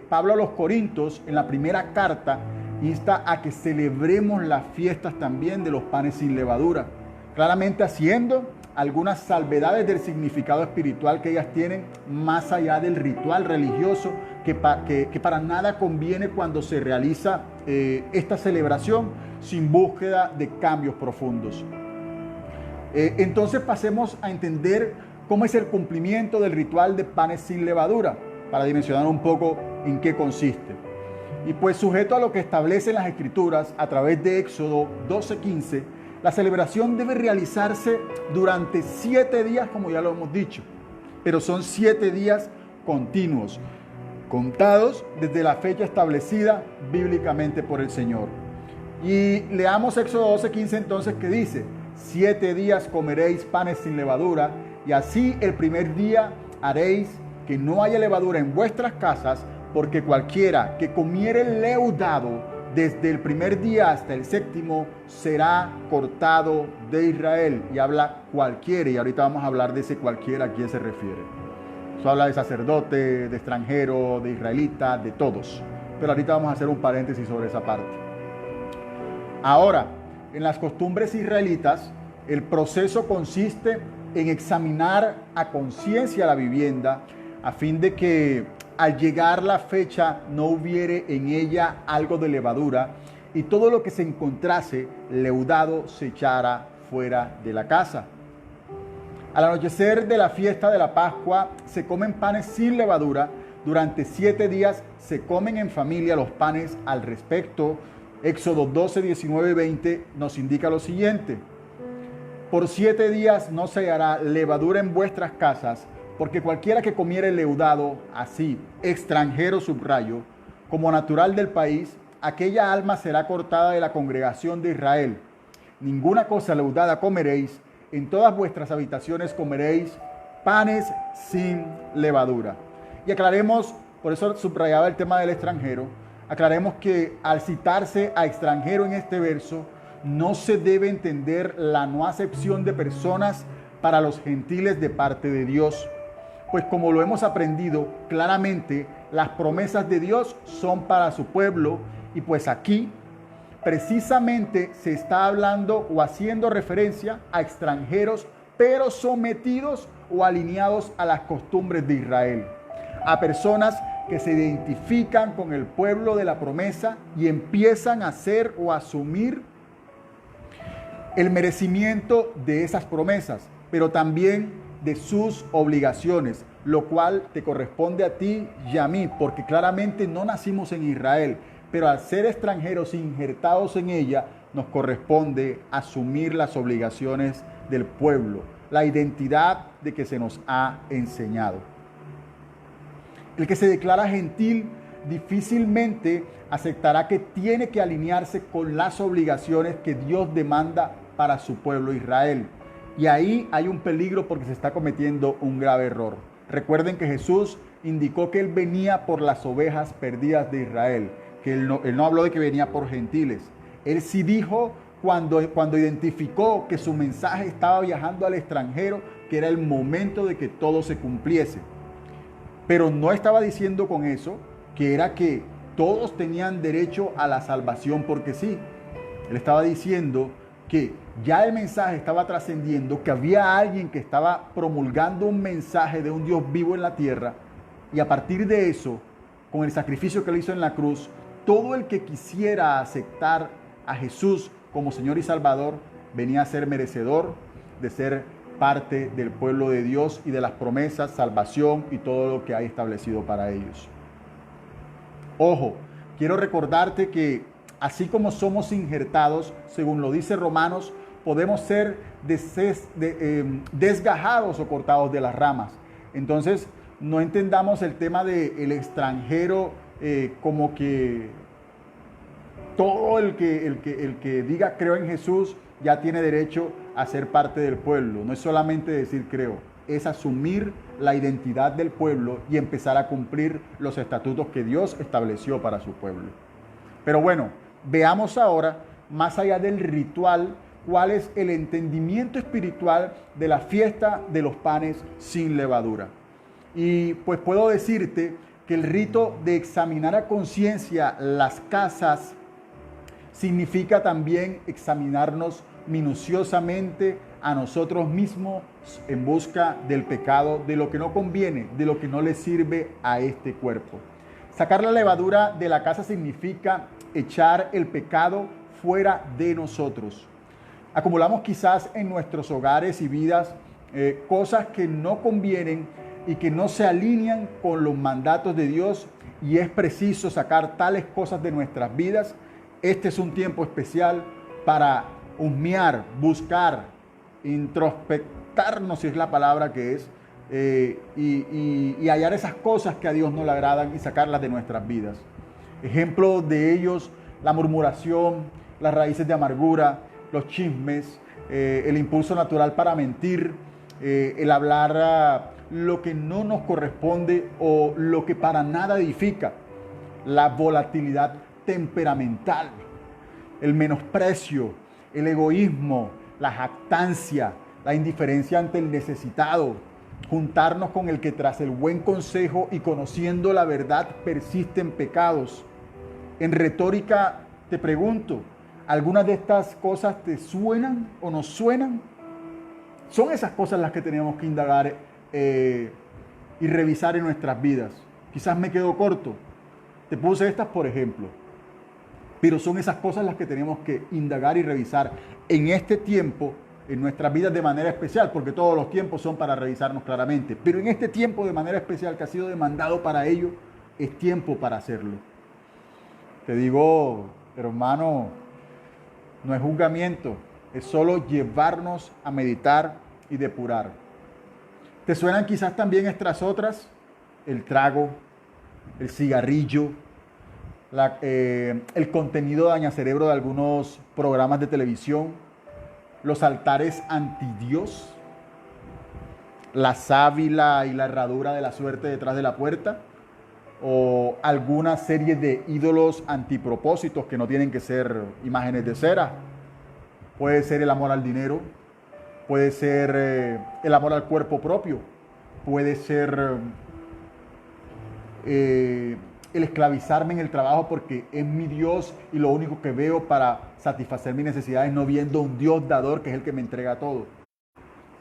Pablo a los Corintios, en la primera carta, insta a que celebremos las fiestas también de los panes sin levadura, claramente haciendo algunas salvedades del significado espiritual que ellas tienen más allá del ritual religioso que para nada conviene cuando se realiza esta celebración sin búsqueda de cambios profundos. Entonces pasemos a entender cómo es el cumplimiento del ritual de panes sin levadura, para dimensionar un poco en qué consiste. Y pues sujeto a lo que establecen las Escrituras a través de Éxodo 12:15, la celebración debe realizarse durante 7 días, como ya lo hemos dicho, pero son 7 días continuos, contados desde la fecha establecida bíblicamente por el Señor. Y leamos Éxodo 12:15 entonces, que dice: 7 días comeréis panes sin levadura, y así el primer día haréis que no haya levadura en vuestras casas, porque cualquiera que comiere leudado desde el primer día hasta el 7º será cortado de Israel. Y habla cualquiera, y ahorita vamos a hablar de ese cualquiera, a quién se refiere. Eso habla de sacerdote, de extranjero, de israelita, de todos. Pero ahorita vamos a hacer un paréntesis sobre esa parte. Ahora, en las costumbres israelitas, el proceso consiste en examinar a conciencia la vivienda a fin de que al llegar la fecha no hubiere en ella algo de levadura y todo lo que se encontrase leudado se echara fuera de la casa. Al anochecer de la fiesta de la Pascua se comen panes sin levadura. Durante 7 días se comen en familia los panes al respecto. Éxodo 12, 19 y 20 nos indica lo siguiente: por 7 días no se hallará levadura en vuestras casas, porque cualquiera que comiere leudado, así, extranjero subrayo, como natural del país, aquella alma será cortada de la congregación de Israel. Ninguna cosa leudada comeréis, en todas vuestras habitaciones comeréis panes sin levadura. Y aclaremos, por eso subrayaba el tema del extranjero, aclaremos que al citarse a extranjero en este verso, no se debe entender la no acepción de personas para los gentiles de parte de Dios. Pues como lo hemos aprendido claramente, las promesas de Dios son para su pueblo, y pues aquí precisamente se está hablando o haciendo referencia a extranjeros, pero sometidos o alineados a las costumbres de Israel, a personas que se identifican con el pueblo de la promesa y empiezan a hacer o asumir el merecimiento de esas promesas, pero también de sus obligaciones, lo cual te corresponde a ti y a mí, porque claramente no nacimos en Israel, pero al ser extranjeros injertados en ella, nos corresponde asumir las obligaciones del pueblo, la identidad de que se nos ha enseñado. El que se declara gentil difícilmente aceptará que tiene que alinearse con las obligaciones que Dios demanda para su pueblo Israel. Y ahí hay un peligro porque se está cometiendo un grave error. Recuerden que Jesús indicó que Él venía por las ovejas perdidas de Israel, que Él no habló de que venía por gentiles. Él sí dijo cuando identificó que su mensaje estaba viajando al extranjero, que era el momento de que todo se cumpliese. Pero no estaba diciendo con eso que era que todos tenían derecho a la salvación porque sí. Él estaba diciendo que ya el mensaje estaba trascendiendo, que había alguien que estaba promulgando un mensaje de un Dios vivo en la tierra, y a partir de eso, con el sacrificio que Él hizo en la cruz, todo el que quisiera aceptar a Jesús como Señor y Salvador venía a ser merecedor de ser parte del pueblo de Dios y de las promesas, salvación y todo lo que hay establecido para ellos. Ojo, quiero recordarte que así como somos injertados, según lo dice Romanos, podemos ser desgajados o cortados de las ramas. Entonces, no entendamos el tema del extranjero como que todo el que diga creo en Jesús ya tiene derecho a ser parte del pueblo. No es solamente decir creo, es asumir la identidad del pueblo y empezar a cumplir los estatutos que Dios estableció para su pueblo. Pero bueno, veamos ahora, más allá del ritual, cuál es el entendimiento espiritual de la fiesta de los panes sin levadura. Y pues puedo decirte que el rito de examinar a conciencia las casas significa también examinarnos minuciosamente a nosotros mismos en busca del pecado, de lo que no conviene, de lo que no le sirve a este cuerpo. Sacar la levadura de la casa significa echar el pecado fuera de nosotros. Acumulamos quizás en nuestros hogares y vidas cosas que no convienen y que no se alinean con los mandatos de Dios, y es preciso sacar tales cosas de nuestras vidas. Este es un tiempo especial para husmear, buscar, introspectarnos, si es la palabra que es, y hallar esas cosas que a Dios no le agradan y sacarlas de nuestras vidas. Ejemplo de ellos: la murmuración, las raíces de amargura, los chismes, el impulso natural para mentir, el hablar lo que no nos corresponde o lo que para nada edifica, la volatilidad temperamental, el menosprecio, el egoísmo, la jactancia, la indiferencia ante el necesitado, juntarnos con el que tras el buen consejo y conociendo la verdad persiste en pecados. En retórica te pregunto, ¿algunas de estas cosas te suenan o nos suenan? Son esas cosas las que tenemos que indagar y revisar en nuestras vidas. Quizás me quedo corto. Te puse estas por ejemplo. Pero son esas cosas las que tenemos que indagar y revisar en este tiempo, en nuestras vidas de manera especial, porque todos los tiempos son para revisarnos claramente. Pero en este tiempo de manera especial que ha sido demandado para ello, es tiempo para hacerlo. Te digo, hermano, no es juzgamiento, es solo llevarnos a meditar y depurar. ¿Te suenan quizás también estas otras? El trago, el cigarrillo, el contenido dañacerebro de algunos programas de televisión, los altares antidios, la sábila y la herradura de la suerte detrás de la puerta, o alguna serie de ídolos antipropósitos que no tienen que ser imágenes de cera. Puede ser el amor al dinero, puede ser el amor al cuerpo propio, puede ser el esclavizarme en el trabajo porque es mi Dios y lo único que veo para satisfacer mis necesidades, no viendo un Dios dador que es el que me entrega todo.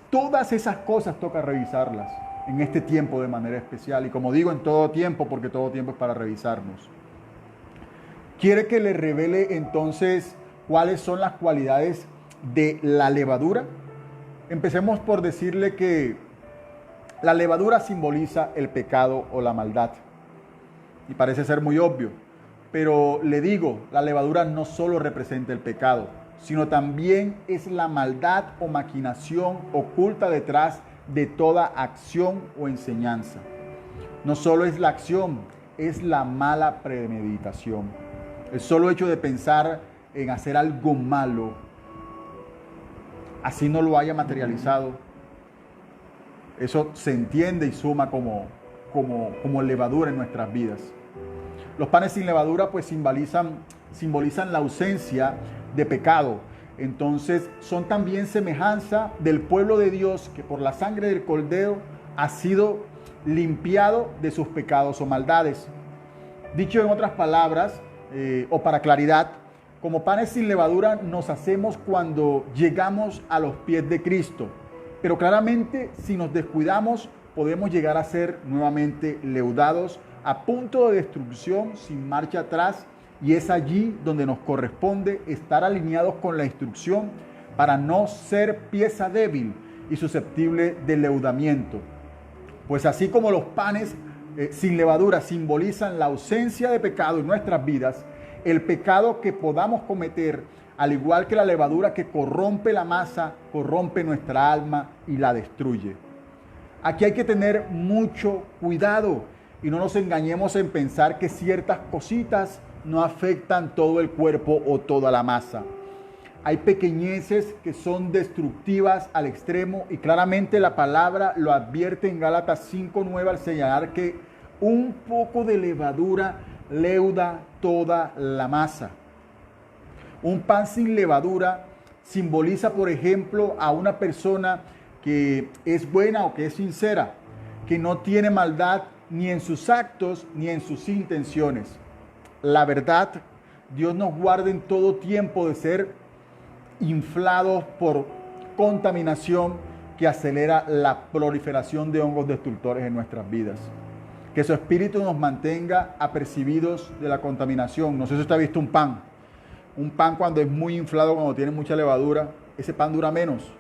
Todas esas cosas toca revisarlas en este tiempo de manera especial, y como digo, en todo tiempo, porque todo tiempo es para revisarnos. ¿Quiere que le revele entonces cuáles son las cualidades de la levadura? Empecemos por decirle que la levadura simboliza el pecado o la maldad. Y parece ser muy obvio, pero le digo, la levadura no solo representa el pecado, sino también es la maldad o maquinación oculta detrás de toda acción o enseñanza. No solo es la acción, es la mala premeditación. El solo hecho de pensar en hacer algo malo, así no lo haya materializado, eso se entiende y suma como levadura en nuestras vidas. Los panes sin levadura pues simbolizan la ausencia de pecado. Entonces son también semejanza del pueblo de Dios que por la sangre del Cordero ha sido limpiado de sus pecados o maldades. Dicho en otras palabras, o para claridad, como panes sin levadura nos hacemos cuando llegamos a los pies de Cristo. Pero claramente, si nos descuidamos, podemos llegar a ser nuevamente leudados, a punto de destrucción, sin marcha atrás, y es allí donde nos corresponde estar alineados con la instrucción para no ser pieza débil y susceptible de leudamiento. Pues así como los panes sin levadura simbolizan la ausencia de pecado en nuestras vidas, El pecado que podamos cometer, al igual que la levadura que corrompe la masa, corrompe nuestra alma y la destruye. Aquí hay que tener mucho cuidado y no nos engañemos en pensar que ciertas cositas no afectan todo el cuerpo o toda la masa. Hay pequeñeces que son destructivas al extremo y claramente la palabra lo advierte en Gálatas 5:9 al señalar que un poco de levadura leuda toda la masa. Un pan sin levadura simboliza, por ejemplo, a una persona que es buena o que es sincera, que no tiene maldad ni en sus actos ni en sus intenciones. La verdad, Dios nos guarde en todo tiempo de ser inflados por contaminación que acelera la proliferación de hongos destructores en nuestras vidas. Que su espíritu nos mantenga apercibidos de la contaminación. No sé si usted ha visto un pan. Un pan cuando es muy inflado, cuando tiene mucha levadura, ese pan dura menos.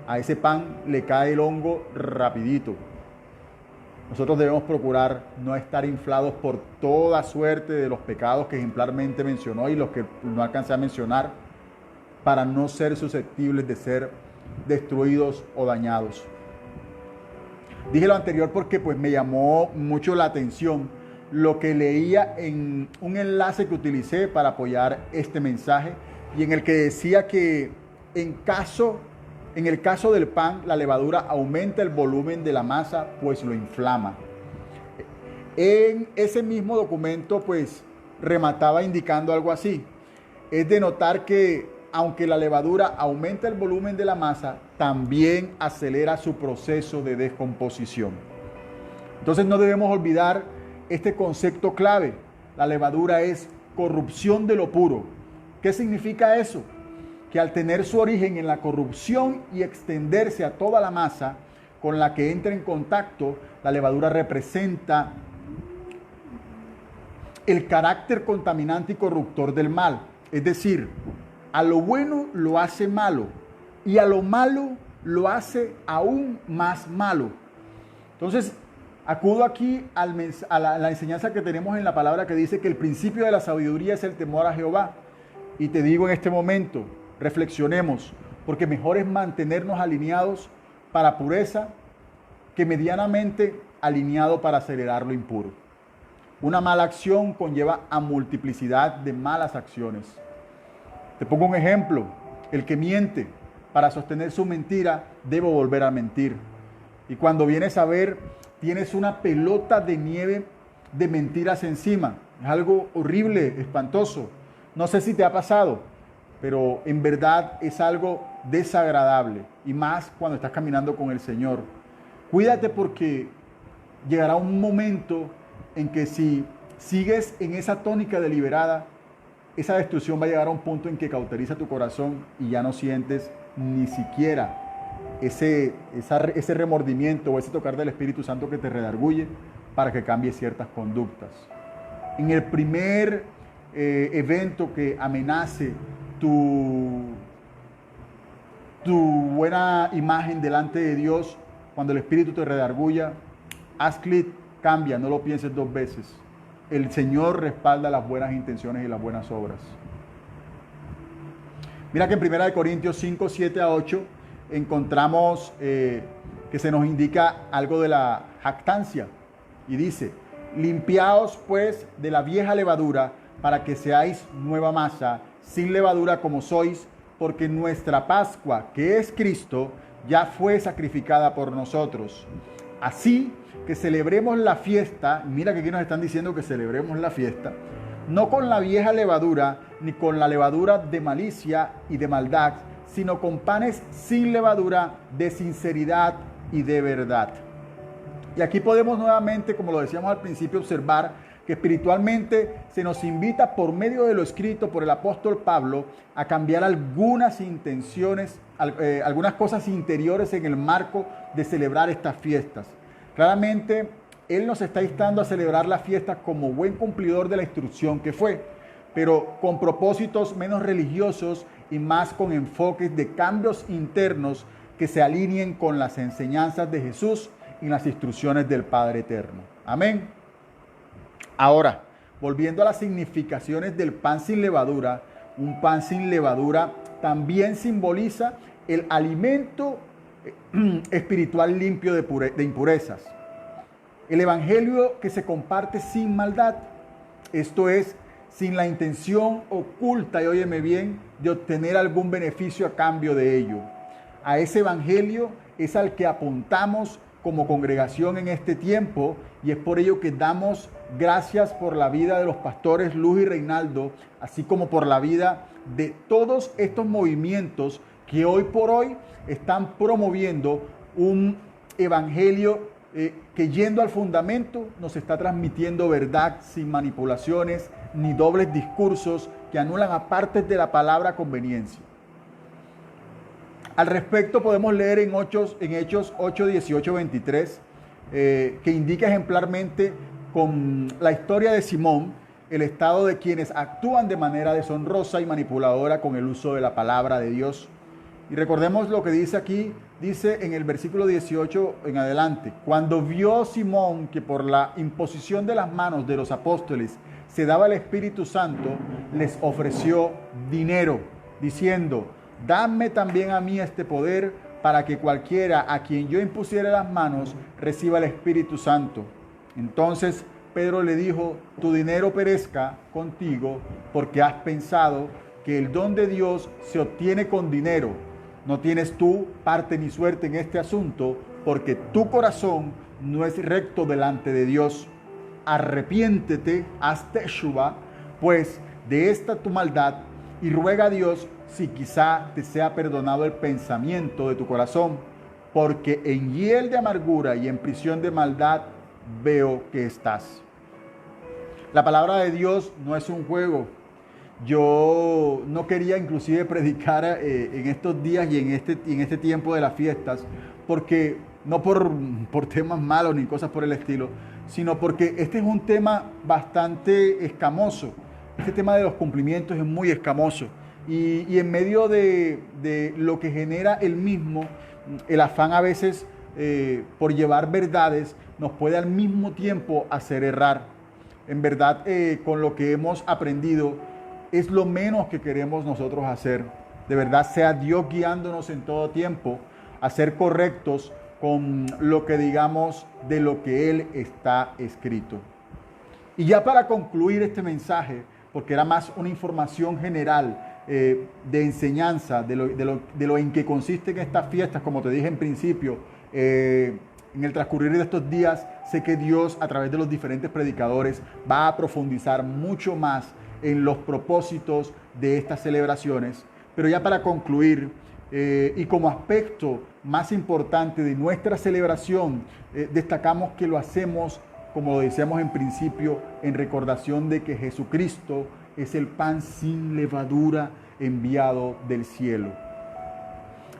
A ese pan le cae el hongo rapidito. Nosotros debemos procurar no estar inflados por toda suerte de los pecados que ejemplarmente mencionó y los que no alcancé a mencionar, para no ser susceptibles de ser destruidos o dañados. Dije lo anterior porque pues me llamó mucho la atención lo que leía en un enlace que utilicé para apoyar este mensaje y en el que decía que en el caso del pan, la levadura aumenta el volumen de la masa, pues lo inflama. En ese mismo documento, pues, remataba indicando algo así. Es de notar que, aunque la levadura aumenta el volumen de la masa, también acelera su proceso de descomposición. Entonces no debemos olvidar este concepto clave. La levadura es corrupción de lo puro. ¿Qué significa eso? Que al tener su origen en la corrupción y extenderse a toda la masa con la que entra en contacto, la levadura representa el carácter contaminante y corruptor del mal. Es decir, a lo bueno lo hace malo y a lo malo lo hace aún más malo. Entonces, acudo aquí a la enseñanza que tenemos en la palabra que dice que el principio de la sabiduría es el temor a Jehová. Y te digo en este momento, reflexionemos, porque mejor es mantenernos alineados para pureza que medianamente alineado para acelerar lo impuro. Una mala acción conlleva a multiplicidad de malas acciones. Te pongo un ejemplo. El que miente para sostener su mentira debe volver a mentir. Y cuando vienes a ver, tienes una pelota de nieve de mentiras encima. Es algo horrible, espantoso. No sé si te ha pasado, pero en verdad es algo desagradable. Y más cuando estás caminando con el Señor. Cuídate porque llegará un momento en que si sigues en esa tónica deliberada, esa destrucción va a llegar a un punto en que cauteriza tu corazón y ya no sientes ni siquiera ese remordimiento o ese tocar del Espíritu Santo que te redarguye para que cambies ciertas conductas. En el primer evento que amenace tu buena imagen delante de Dios, cuando el Espíritu te redarguya, haz clic, cambia, no lo pienses dos veces. El Señor respalda las buenas intenciones y las buenas obras. Mira que en 1 Corintios 5, 7 a 8 encontramos que se nos indica algo de la jactancia. Y dice, limpiaos pues de la vieja levadura para que seáis nueva masa, sin levadura como sois, porque nuestra Pascua, que es Cristo, ya fue sacrificada por nosotros. Así que celebremos la fiesta, mira que aquí nos están diciendo que celebremos la fiesta, no con la vieja levadura, ni con la levadura de malicia y de maldad, sino con panes sin levadura, de sinceridad y de verdad. Y aquí podemos nuevamente, como lo decíamos al principio, observar que espiritualmente se nos invita por medio de lo escrito por el apóstol Pablo a cambiar algunas intenciones, algunas cosas interiores en el marco de celebrar estas fiestas. Claramente, él nos está instando a celebrar la fiesta como buen cumplidor de la instrucción que fue, pero con propósitos menos religiosos y más con enfoques de cambios internos que se alineen con las enseñanzas de Jesús y las instrucciones del Padre Eterno. Amén. Ahora, volviendo a las significaciones del pan sin levadura, un pan sin levadura también simboliza el alimento espiritual limpio de impurezas. El evangelio que se comparte sin maldad, esto es, sin la intención oculta, y óyeme bien, de obtener algún beneficio a cambio de ello. A ese evangelio es al que apuntamos como congregación en este tiempo, y es por ello que damos gracias por la vida de los pastores Luz y Reinaldo, así como por la vida de todos estos movimientos que hoy por hoy están promoviendo un evangelio que, yendo al fundamento, nos está transmitiendo verdad sin manipulaciones ni dobles discursos que anulan a partes de la palabra conveniencia. Al respecto podemos leer en Hechos 8, 18, 23, que indica ejemplarmente con la historia de Simón el estado de quienes actúan de manera deshonrosa y manipuladora con el uso de la palabra de Dios. Y recordemos lo que dice aquí, dice en el versículo 18 en adelante: cuando vio Simón que por la imposición de las manos de los apóstoles se daba el Espíritu Santo, les ofreció dinero, diciendo: dame también a mí este poder, para que cualquiera a quien yo impusiere las manos reciba el Espíritu Santo. Entonces Pedro le dijo: tu dinero perezca contigo, porque has pensado que el don de Dios se obtiene con dinero. No tienes tú parte ni suerte en este asunto, porque tu corazón no es recto delante de Dios. Arrepiéntete, haz teshuva, pues, de esta tu maldad, y ruega a Dios si quizá te sea perdonado el pensamiento de tu corazón, porque en hiel de amargura y en prisión de maldad veo que estás. La palabra de Dios no es un juego. Yo no quería inclusive predicar en estos días y en este tiempo de las fiestas, porque no por temas malos ni cosas por el estilo, sino porque este es un tema bastante escamoso. Este tema de los cumplimientos es muy escamoso. Y en medio de lo que genera el mismo, el afán a veces por llevar verdades nos puede al mismo tiempo hacer errar. En verdad, con lo que hemos aprendido, es lo menos que queremos nosotros hacer. De verdad, sea Dios guiándonos en todo tiempo a ser correctos con lo que digamos de lo que Él está escrito. Y ya para concluir este mensaje, porque era más una información general de enseñanza de lo en que consisten estas fiestas, como te dije en principio, en el transcurrir de estos días, sé que Dios a través de los diferentes predicadores va a profundizar mucho más en los propósitos de estas celebraciones. Pero ya para concluir, y como aspecto más importante de nuestra celebración, destacamos que lo hacemos, como lo decíamos en principio, en recordación de que Jesucristo es el pan sin levadura enviado del cielo.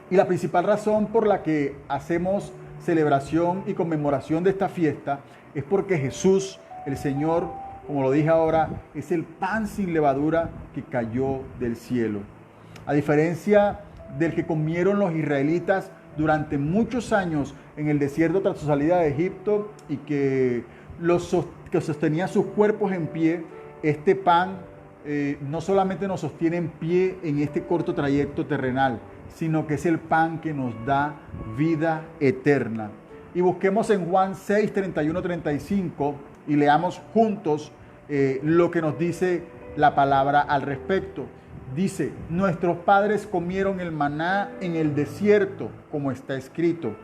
Y la principal razón por la que hacemos celebración y conmemoración de esta fiesta es porque Jesús, el Señor, como lo dije ahora, es el pan sin levadura que cayó del cielo. A diferencia del que comieron los israelitas durante muchos años en el desierto tras su salida de Egipto y que sostenía sus cuerpos en pie, este pan no solamente nos sostiene en pie en este corto trayecto terrenal, sino que es el pan que nos da vida eterna. Y busquemos en Juan 6, 31, 35 y leamos juntos lo que nos dice la palabra al respecto. Dice: nuestros padres comieron el maná en el desierto, como está escrito: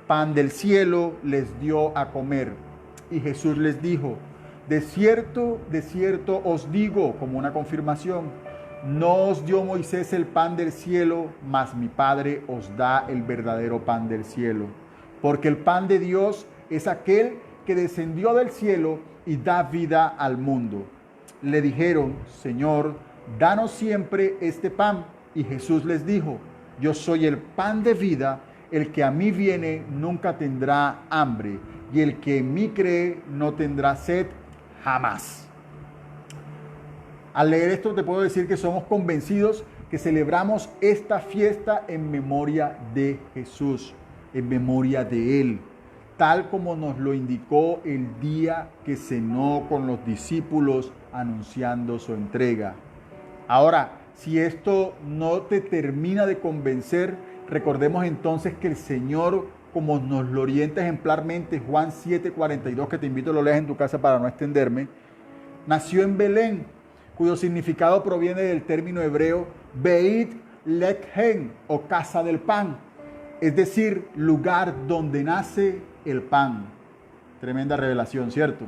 pan del cielo les dio a comer. Y Jesús les dijo: de cierto, os digo, como una confirmación, no os dio Moisés el pan del cielo, mas mi Padre os da el verdadero pan del cielo. Porque el pan de Dios es aquel que descendió del cielo y da vida al mundo. Le dijeron: Señor, danos siempre este pan. Y Jesús les dijo: yo soy el pan de vida, el que a mí viene nunca tendrá hambre, y el que en mí cree no tendrá sed jamás. Al leer esto te puedo decir que somos convencidos que celebramos esta fiesta en memoria de Jesús, en memoria de Él. tal como nos lo indicó el día que cenó con los discípulos anunciando su entrega. Ahora, si esto no te termina de convencer, recordemos entonces que el Señor, como nos lo orienta ejemplarmente Juan 7:42, que te invito a lo leas en tu casa para no extenderme, nació en Belén, cuyo significado proviene del término hebreo Beit Lechem, o casa del pan, es decir, lugar donde nace el pan. Tremenda revelación, ¿cierto?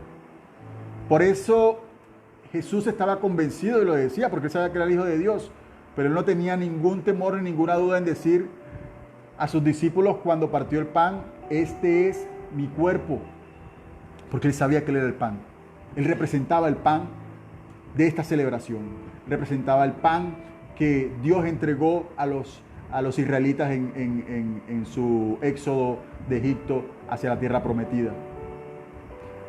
Por eso Jesús estaba convencido y lo decía, porque él sabía que era el Hijo de Dios, pero él no tenía ningún temor ni ninguna duda en decir a sus discípulos cuando partió el pan: este es mi cuerpo, porque él sabía que él era el pan. Él representaba el pan de esta celebración, representaba el pan que Dios entregó a los israelitas en su éxodo de Egipto hacia la tierra prometida.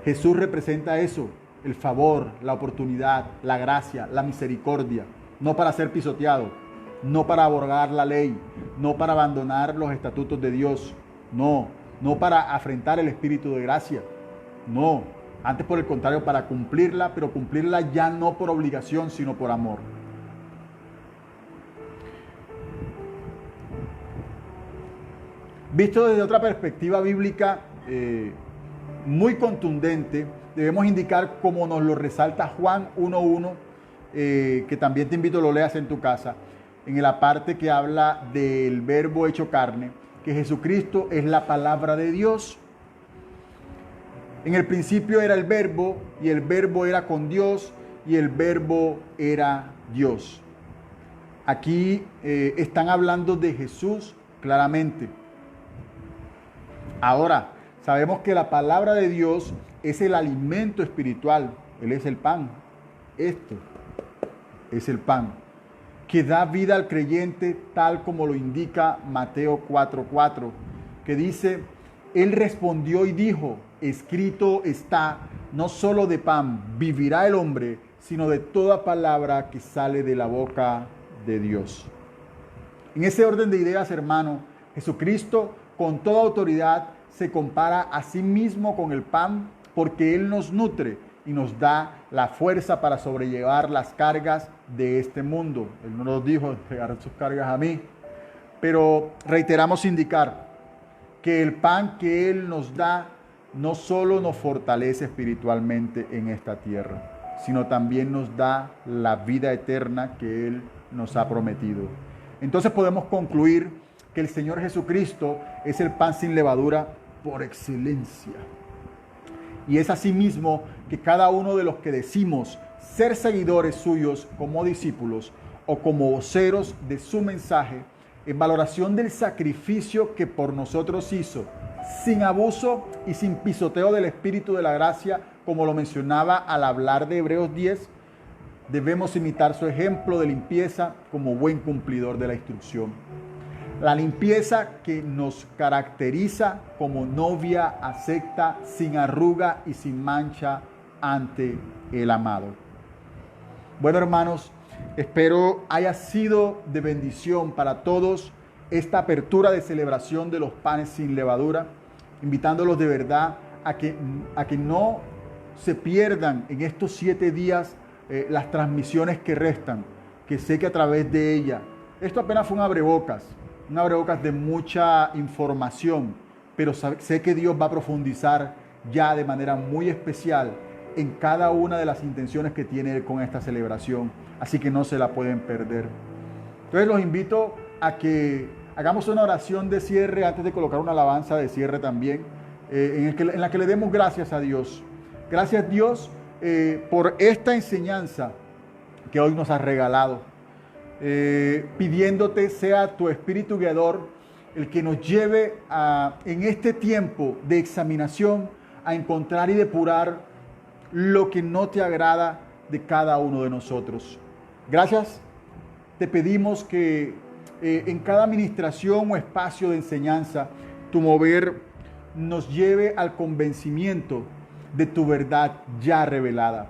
Jesús representa eso: el favor, la oportunidad, la gracia, la misericordia, no para ser pisoteado, no para abrogar la ley, no para abandonar los estatutos de Dios, no para afrentar el espíritu de gracia, no, antes por el contrario, para cumplirla, pero cumplirla ya no por obligación, sino por amor. Visto desde otra perspectiva bíblica muy contundente, debemos indicar, como nos lo resalta Juan 1:1, que también te invito a lo leas en tu casa, en la parte que habla del verbo hecho carne, que Jesucristo es la palabra de Dios. En el principio era el verbo, y el verbo era con Dios, y el verbo era Dios. Aquí están hablando de Jesús claramente. Ahora, sabemos que la palabra de Dios es el alimento espiritual. Él es el pan. Esto es el pan que da vida al creyente, tal como lo indica Mateo 4:4, que dice: Él respondió y dijo, escrito está, no solo de pan vivirá el hombre, sino de toda palabra que sale de la boca de Dios. En ese orden de ideas, hermano, Jesucristo con toda autoridad se compara a sí mismo con el pan, porque Él nos nutre y nos da la fuerza para sobrellevar las cargas de este mundo. Él no nos dijo: entregar sus cargas a mí. Pero reiteramos indicar que el pan que Él nos da no solo nos fortalece espiritualmente en esta tierra, sino también nos da la vida eterna que Él nos ha prometido. Entonces podemos concluir que el Señor Jesucristo es el pan sin levadura por excelencia. Y es asimismo que cada uno de los que decimos ser seguidores suyos como discípulos o como voceros de su mensaje, en valoración del sacrificio que por nosotros hizo, sin abuso y sin pisoteo del Espíritu de la gracia, como lo mencionaba al hablar de Hebreos 10, debemos imitar su ejemplo de limpieza como buen cumplidor de la instrucción. La limpieza que nos caracteriza como novia acepta, sin arruga y sin mancha ante el amado. Bueno, hermanos, espero haya sido de bendición para todos esta apertura de celebración de los panes sin levadura, invitándolos de verdad a que no se pierdan en estos 7 días las transmisiones que restan, que sé que a través de ella, esto apenas fue un abrebocas de mucha información, pero sé que Dios va a profundizar ya de manera muy especial en cada una de las intenciones que tiene Él con esta celebración, así que no se la pueden perder. Entonces los invito a que hagamos una oración de cierre antes de colocar una alabanza de cierre también, en la que le demos gracias a Dios. Gracias, Dios, por esta enseñanza que hoy nos has regalado. Pidiéndote sea tu Espíritu guiador el que nos lleve en este tiempo de examinación a encontrar y depurar lo que no te agrada de cada uno de nosotros. Gracias, te pedimos que en cada administración o espacio de enseñanza tu mover nos lleve al convencimiento de tu verdad ya revelada.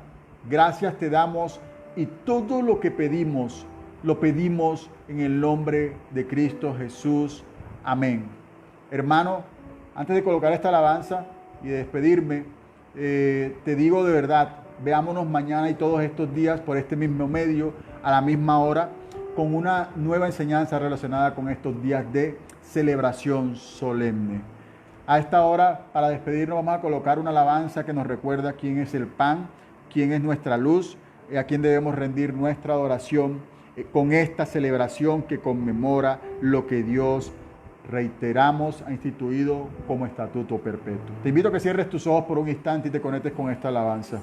Gracias te damos, y todo lo que pedimos lo pedimos en el nombre de Cristo Jesús. Amén. Hermano, Antes de colocar esta alabanza y de despedirme, te digo de verdad, veámonos mañana y todos estos días por este mismo medio, a la misma hora, con una nueva enseñanza relacionada con estos días de celebración solemne. A esta hora, para despedirnos, vamos a colocar una alabanza que nos recuerda quién es el pan, quién es nuestra luz, a quién debemos rendir nuestra adoración con esta celebración que conmemora lo que Dios, reiteramos, ha instituido como estatuto perpetuo. Te invito a que cierres tus ojos por un instante y te conectes con esta alabanza.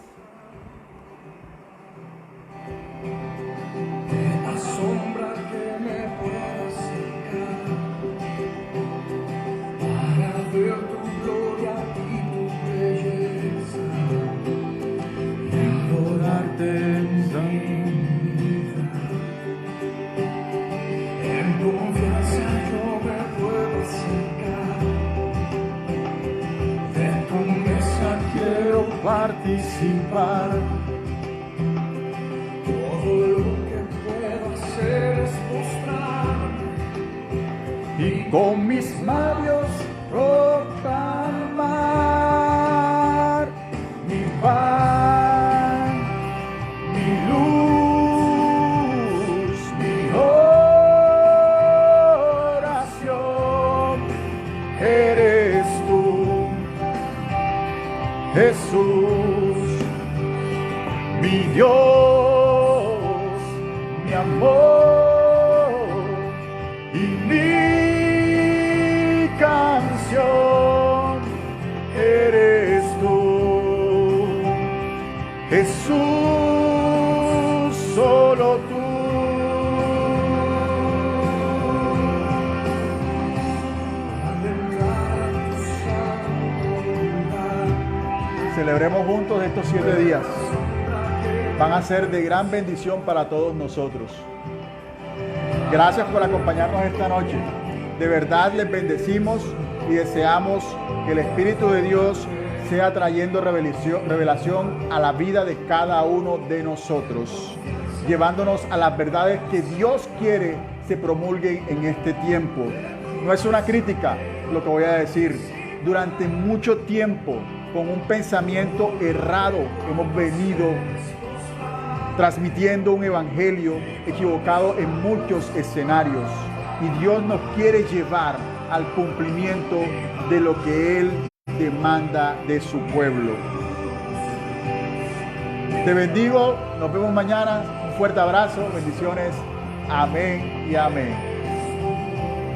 Asombra que me puedas acercar para ver tu gloria y tu belleza y adorarte en santidad. En confianza yo me puedo acercar, de tu mesa quiero participar. Todo lo que puedo hacer es mostrar y con mis labios proclamar mi pan, mi luz, mi oración. Eres tú, Jesús, mi Dios, mi amor y mi canción. Eres tú, Jesús, solo tú. Al entrar a tu santo lugar, Celebremos juntos estos 7 días. Van a ser de gran bendición para todos nosotros. Gracias por acompañarnos esta noche. De verdad les bendecimos y deseamos que el Espíritu de Dios sea trayendo revelación a la vida de cada uno de nosotros, llevándonos a las verdades que Dios quiere se promulguen en este tiempo. No es una crítica lo que voy a decir. Durante mucho tiempo, con un pensamiento errado, hemos venido transmitiendo un evangelio equivocado en muchos escenarios. Y Dios nos quiere llevar al cumplimiento de lo que Él demanda de su pueblo. Te bendigo, nos vemos mañana. Un fuerte abrazo, bendiciones. Amén y amén.